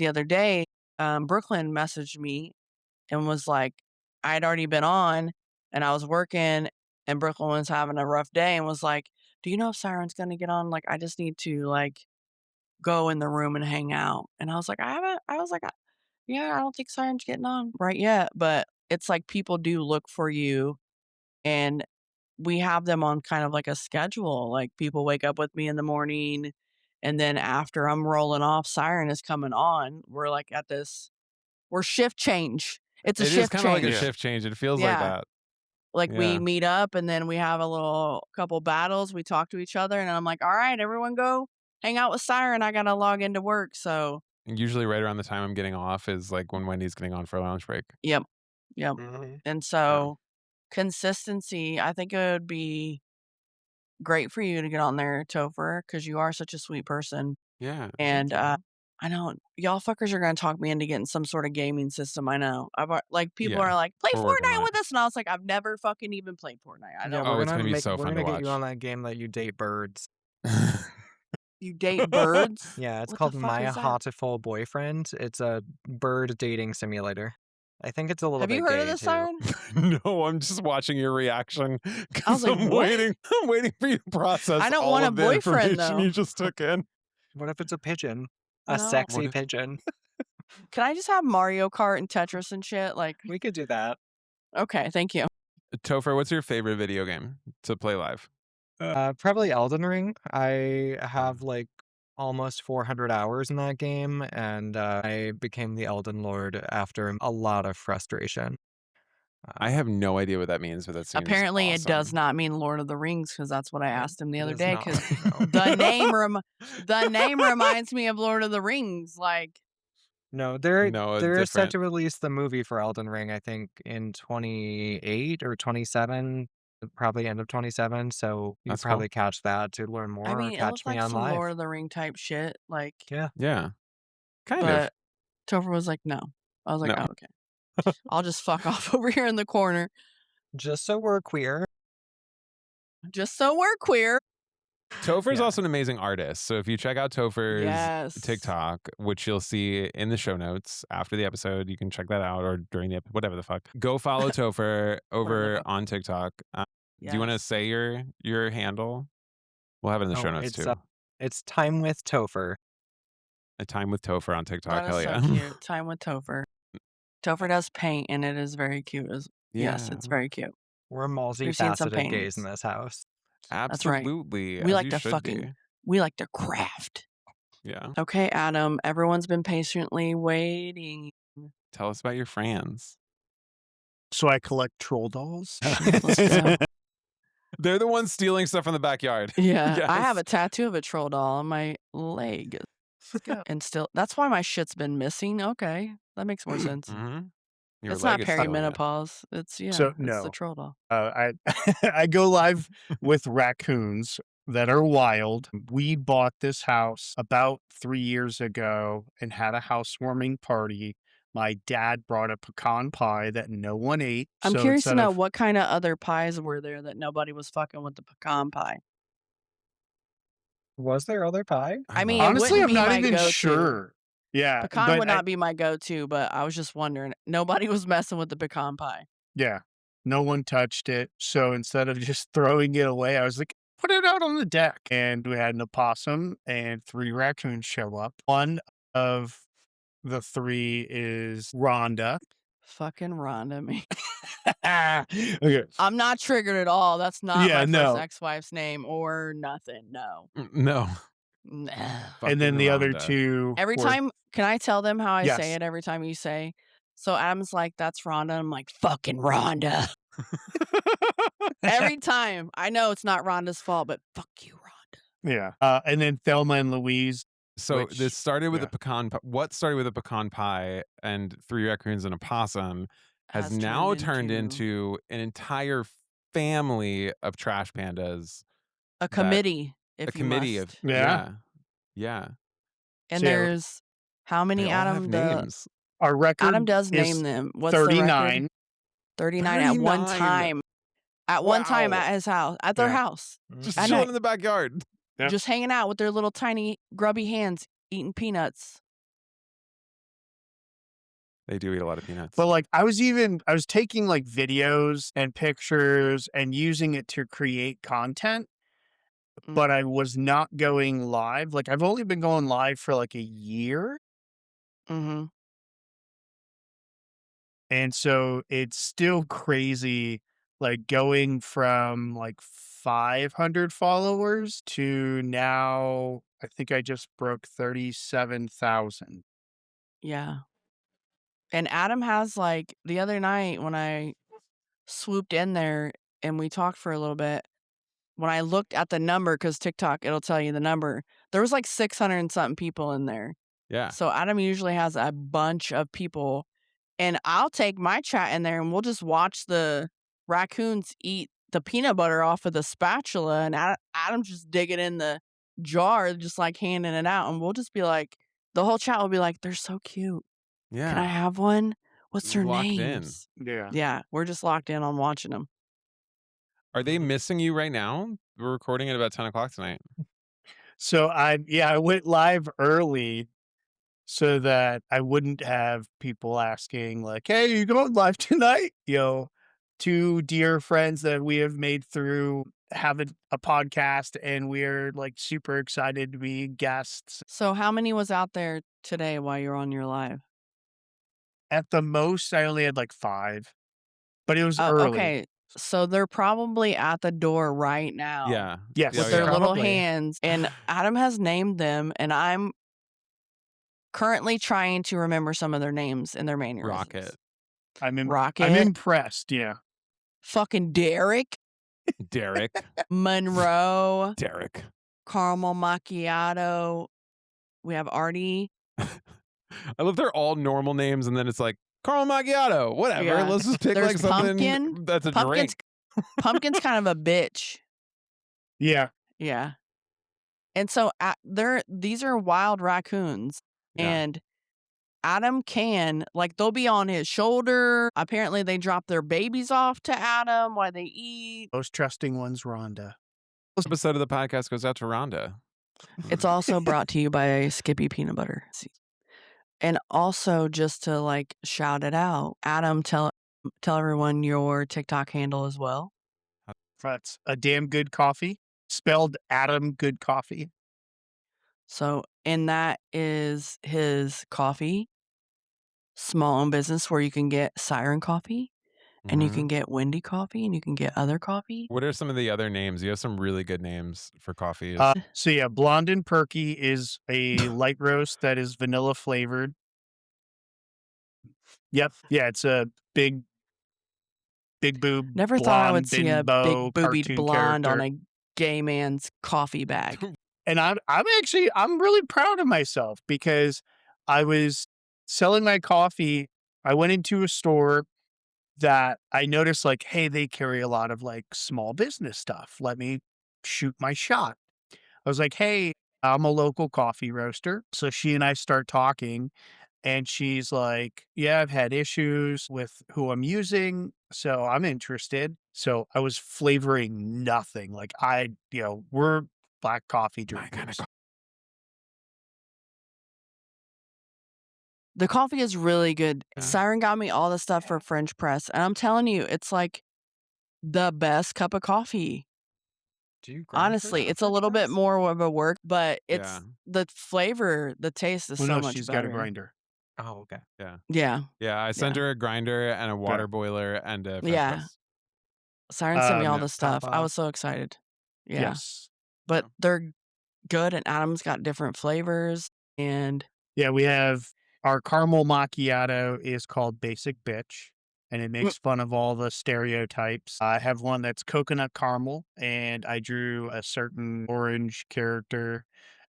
other day, Brooklyn messaged me and was like, I'd already been on and I was working and Brooklyn was having a rough day and was like, do you know if Siren's going to get on? Like, I just need to like go in the room and hang out. And I was like, I was like, yeah, I don't think Siren's getting on right yet. But it's like people do look for you and we have them on kind of like a schedule. Like people wake up with me in the morning and then after I'm rolling off, Siren is coming on. We're like at this we're shift change. It's a It is shift kind of like a change. shift change. It feels like Yeah. that. Like we Yeah. meet up and then we have a little couple battles. We talk to each other and I'm like, all right, everyone go hang out with Siren. I gotta log into work. So Usually right around the time I'm getting off is like when Wendy's getting on for a lunch break. yep. Yep. Mhm. And so consistency, I think it would be great for you to get on there, Topher, because you are such a sweet person. Yeah. And I know. Y'all fuckers are gonna talk me into getting some sort of gaming system. I know. People Yeah, are like, play we're working on Fortnite it. with us, and I was like, I've never fucking even played Fortnite. I Yeah, don't. Oh, it's gonna be we're so fun to gonna get you watch. on that game that you date birds. You date birds? Yeah, it's What called the fuck My is that? Hatoful Boyfriend. It's a bird dating simulator. I think it's a little Have bit you heard gay of this, too. Siren? No, I'm just watching your reaction I was because like, I'm what? waiting. I'm waiting for you to process I don't all want a of the boyfriend, information though. you just took in. What if it's a pigeon? A No. sexy What if- pigeon. Can I just have Mario Kart and Tetris and shit? Like, We could do that. okay, thank you. Topher, what's your favorite video game to play live? Probably Elden Ring. I have like almost 400 hours in that game, and I became the Elden Lord after a lot of frustration. I have no idea what that means, but that seems Apparently, it does awesome. not mean Lord of the Rings because that's what I asked him the It other is day. not, Because no. the name reminds me of Lord of the Rings. Like, No, No, they're set different. to release the movie for Elden Ring, I think, in 28 or 27, probably end of 27. So you That's cool. probably catch that to learn more, I or mean, it catch looked me like on some live. Lord of the Ring type shit. Like, Yeah, Yeah, kind of. but Topher was like, no. I was like, No. oh, okay. I'll just fuck off over here in the corner. just so we're queer. Just so we're queer. Topher's Yeah. also an amazing artist. So if you check out Topher's Yes. TikTok, which you'll see in the show notes after the episode, you can check that out, or during the episode, whatever the fuck. Go follow Topher over fuck. on TikTok. Do you want to Yes. say your handle? We'll have it in the show notes too. It's Time with Topher. A time with Topher on TikTok. That Hell is yeah. so cute. Time with Topher. Topher does paint, and it is very cute. Yes, it's very cute. We're We've seen some multifaceted gays paintings. in this house. That's right. Absolutely. We as like you to should fucking be. we like to craft. Yeah. Okay, Adam. Everyone's been patiently waiting. Tell us about your friends. So I collect troll dolls. Let's go. They're the ones stealing stuff from the backyard. Yeah, I have Yes. a tattoo of a troll doll on my leg. Let's go. And still, that's why my shit's been missing. Okay, that makes more sense. Mm-hmm. Your It's leg not is still in it. perimenopause. It's So, it's no. the troll doll. I I go live with raccoons that are wild. We bought this house about 3 years ago and had a housewarming party. My dad brought a pecan pie that no one ate. I'm so curious to instead know of- what kind of other pies were there that nobody was fucking with the pecan pie. Was there other pie? I mean, love it Honestly, wouldn't I'm be not my even go-to. sure. Yeah, Pecan but would not be my go-to, but I was just wondering. Nobody was messing with the pecan pie. yeah, no one touched it. So instead of just throwing it away, I was like, put it out on the deck. And we had an opossum and 3 raccoons show up. One of the 3 is Rhonda. Fucking Rhonda, me. Okay. I'm not triggered at all. That's not Yeah, my no. first ex-wife's name or nothing. No. No. Nah. And then Fucking the other Rhonda. 2 Every were- time, can I tell them how I Yes. say it every time you say? So Adam's like, that's Rhonda. I'm like, fucking Rhonda. Every time. I know it's not Rhonda's fault, but fuck you, Rhonda. Yeah. And then Thelma and Louise. So Which- this started with yeah. a pecan pie. What started with a pecan pie and 3 raccoons and a possum has now turned into an entire family of trash pandas. a committee. If a you committee must. of Yeah. yeah. And So- there's how many They all have Adam names. Our record Adam does is name them. What's the 39. record? 39 at one 39. time. At one time Wow. at his house. At their Yeah. house. Just At chilling night. in the backyard. Yep. Just hanging out with their little tiny grubby hands eating peanuts. They do eat a lot of peanuts. But like I was taking like videos and pictures and using it to create content, but I was not going live. Like I've only been going live for like a year. Mm-hmm. And so it's still crazy, like going from like 500 followers to now, I think I just broke 37,000. Yeah. And Adam has like the other night when I swooped in there and we talked for a little bit, when I looked at the number, because TikTok, it'll tell you the number, there was like 600 and something people in there. yeah. So Adam usually has a bunch of people, and I'll take my chat in there and we'll just watch the raccoons eat the peanut butter off of the spatula, and Adam's just digging in the jar, just like handing it out, and we'll just be like, The whole chat will be like, they're so cute. Yeah. Can I have one? What's their Locked names? Yeah. Yeah, we're just locked in on watching them. Are they missing you right now? We're recording at about 10 o'clock tonight. So I went live early so that I wouldn't have people asking like, "Hey, you going live tonight?" Two dear friends that we have made through having a podcast, and we're like super excited to be guests. So how many was out there today while you're on your live? At the most, I only had like 5, but it was Oh, early. okay. So they're probably at the door right now. Yeah. Yes, Yeah, With their little probably. hands. And Adam has named them, and I'm currently trying to remember some of their names and their mannerisms. Rocket. I'm Rocket. impressed. Yeah. Fucking Derek. Derek. Monroe. Derek. Caramel Macchiato. We have Artie. I love they're all normal names, and then it's like Carl Macchiato. Whatever. Yeah. Let's just pick There's like something Pumpkin. that's a Pumpkin's, drink. Pumpkin's kind of a bitch. Yeah. Yeah. And so these are wild raccoons. Yeah. And Adam they'll be on his shoulder. Apparently they drop their babies off to Adam while they eat. Most trusting one's Rhonda. This episode of the podcast goes out to Rhonda. It's also brought to you by Skippy Peanut Butter. And also, just to like shout it out, Adam, tell everyone your TikTok handle as well. That's a damn good coffee. Spelled Adam Good Coffee. So, and that is his coffee, small owned business where you can get Siren coffee, and you Mhm. can get Wendy coffee, and you can get other coffee. What are some of the other names? You have some really good names for coffee. So yeah, Blonde and Perky is a light roast that is vanilla flavored. Yep. Yeah, it's a big boob. Never thought I would blonde see a bimbo big boobied cartoon blonde on character. a gay man's coffee bag. And I'm really proud of myself because I was selling my coffee. I went into a store that I noticed like, hey, they carry a lot of like small business stuff. Let me shoot my shot. I was like, hey, I'm a local coffee roaster. So she and I start talking, and she's like, yeah, I've had issues with who I'm using, so I'm interested. So I was flavoring nothing. Like we're black coffee drinkers. The coffee is really good. Yeah. Siren got me all the stuff for French press, and I'm telling you, it's like the best cup of coffee. Do you grind Honestly, for it's a little bit press? more of a work, but it's Yeah. the flavor, the taste is Well, so no, much she's better. got a grinder. Oh, okay. Yeah. Yeah. Yeah. I sent Yeah. her a grinder and a water boiler and a French Yeah. press. Siren sent me all No, the stuff. I Pop-up. was so excited. Yeah. Yes. But Yeah. they're good, and Adam's got different flavors. And Yeah, we have our caramel macchiato is called Basic Bitch, and it makes fun of all the stereotypes. I have one that's coconut caramel, and I drew a certain orange character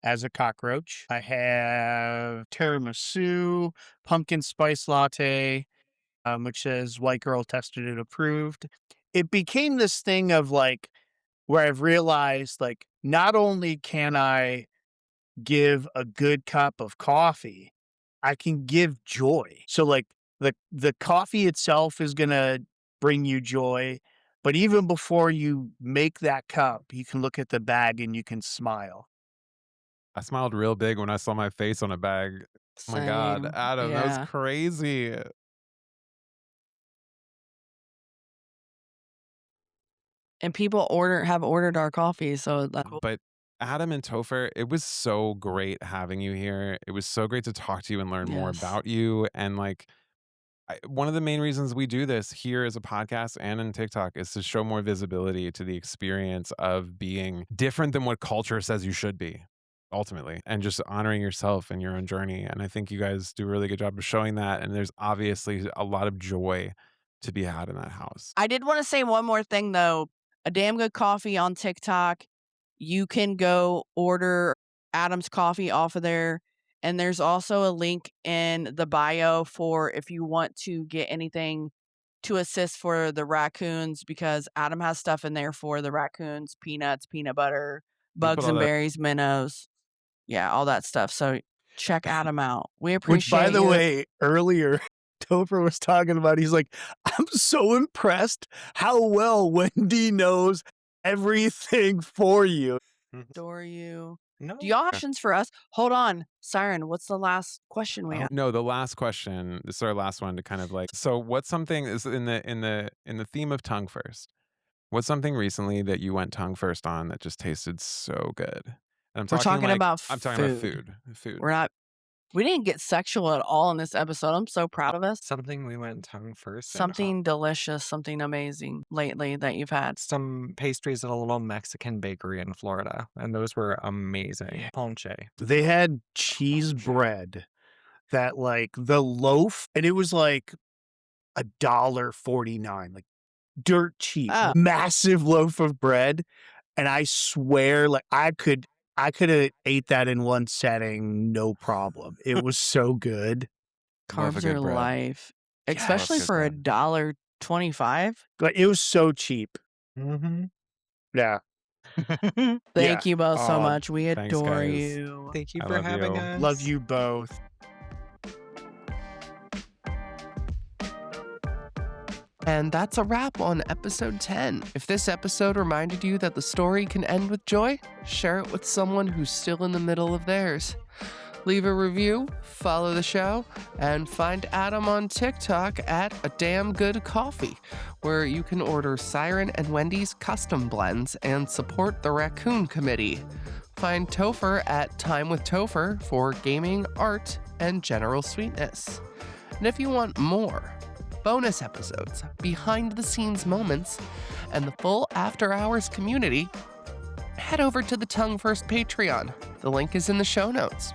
as a cockroach. I have tiramisu, pumpkin spice latte, which says white girl tested and approved. It became this thing of like where I've realized like not only can I give a good cup of coffee, I can give joy. So like the coffee itself is going to bring you joy, but even before you make that cup, you can look at the bag and you can smile. I smiled real big when I saw my face on a bag. Oh my God, same. Adam, that Yeah. was crazy. And people have ordered our coffee, so that's cool. But Adam and Topher, it was so great having you here. It was so great to talk to you and learn more Yes. about you. And like, one of the main reasons we do this here as a podcast and in TikTok is to show more visibility to the experience of being different than what culture says you should be, ultimately, and just honoring yourself and your own journey. And I think you guys do a really good job of showing that. And there's obviously a lot of joy to be had in that house. I did want to say one more thing, though. A Damn Good Coffee on TikTok. You can go order Adam's coffee off of there. And there's also a link in the bio for if you want to get anything to assist for the raccoons, because Adam has stuff in there for the raccoons, peanuts, peanut butter, put bugs all and that- berries, minnows. Yeah, all that stuff. So check Adam out. We Which, appreciate by the you. way, earlier, Topher was talking about, he's like, I'm so impressed how well Wendy knows everything for you. Adore you. No. Do y'all have questions for us? Hold on. Siren, what's the last question we Oh, have? no, the last question. This is our last one to kind of like. So, what's something is in the theme of tongue first? What's something recently that you went tongue first on that just tasted so good? And We're talking like, about I'm talking about food. food. We didn't get sexual at all in this episode. I'm so proud of us. Something we went tongue first. Something delicious, something amazing lately that you've had. Some pastries at a little Mexican bakery in Florida, and those were amazing. Yeah. Ponche. They had cheese bread that, like, the loaf, and it was like $1.49, like dirt cheap, Oh. massive loaf of bread. And I swear, like, I could have ate that in one setting, no problem. It was so good. Love a Carbs good are bread. life, Yes. especially Love for good $1.25. Like, it was so cheap. Mm-hmm. Yeah. Thank you both so Um, much. We thanks, adore guys. you. Thank you I for love having you. us. Love you both. And that's a wrap on episode 10. If this episode reminded you that the story can end with joy, share it with someone who's still in the middle of theirs. Leave a review, follow the show, and find Adam on TikTok at A Damn Good Coffee, where you can order Siren and Wendy's custom blends and support the Raccoon Committee. Find Topher at Time with Topher for gaming, art, and general sweetness. And if you want more, bonus episodes, behind-the-scenes moments, and the full after-hours community, head over to the Tongue First Patreon. The link is in the show notes.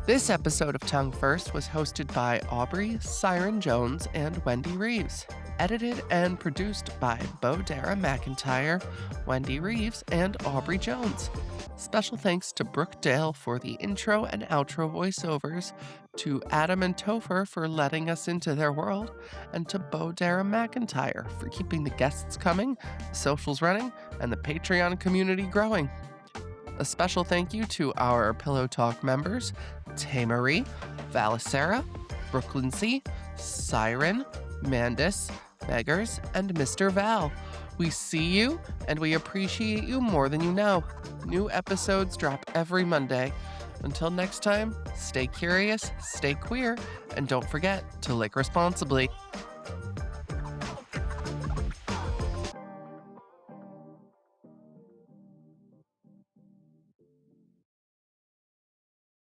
This episode of Tongue First was hosted by Aubrey, Siren Jones, and Wendy Reeves. Edited and produced by Dara McIntyre, Wendy Reeves, and Aubrey Jones. Special thanks to Brooke Dale for the intro and outro voiceovers, to Adam and Topher for letting us into their world, and to Dara McIntyre for keeping the guests coming, the socials running, and the Patreon community growing. A special thank you to our Pillow Talk members, Tamarie, Valicera, Brooklyn C, Siren, Mandis, Beggars, and Mr. Val. We see you, and we appreciate you more than you know. New episodes drop every Monday. Until next time, stay curious, stay queer, and don't forget to lick responsibly.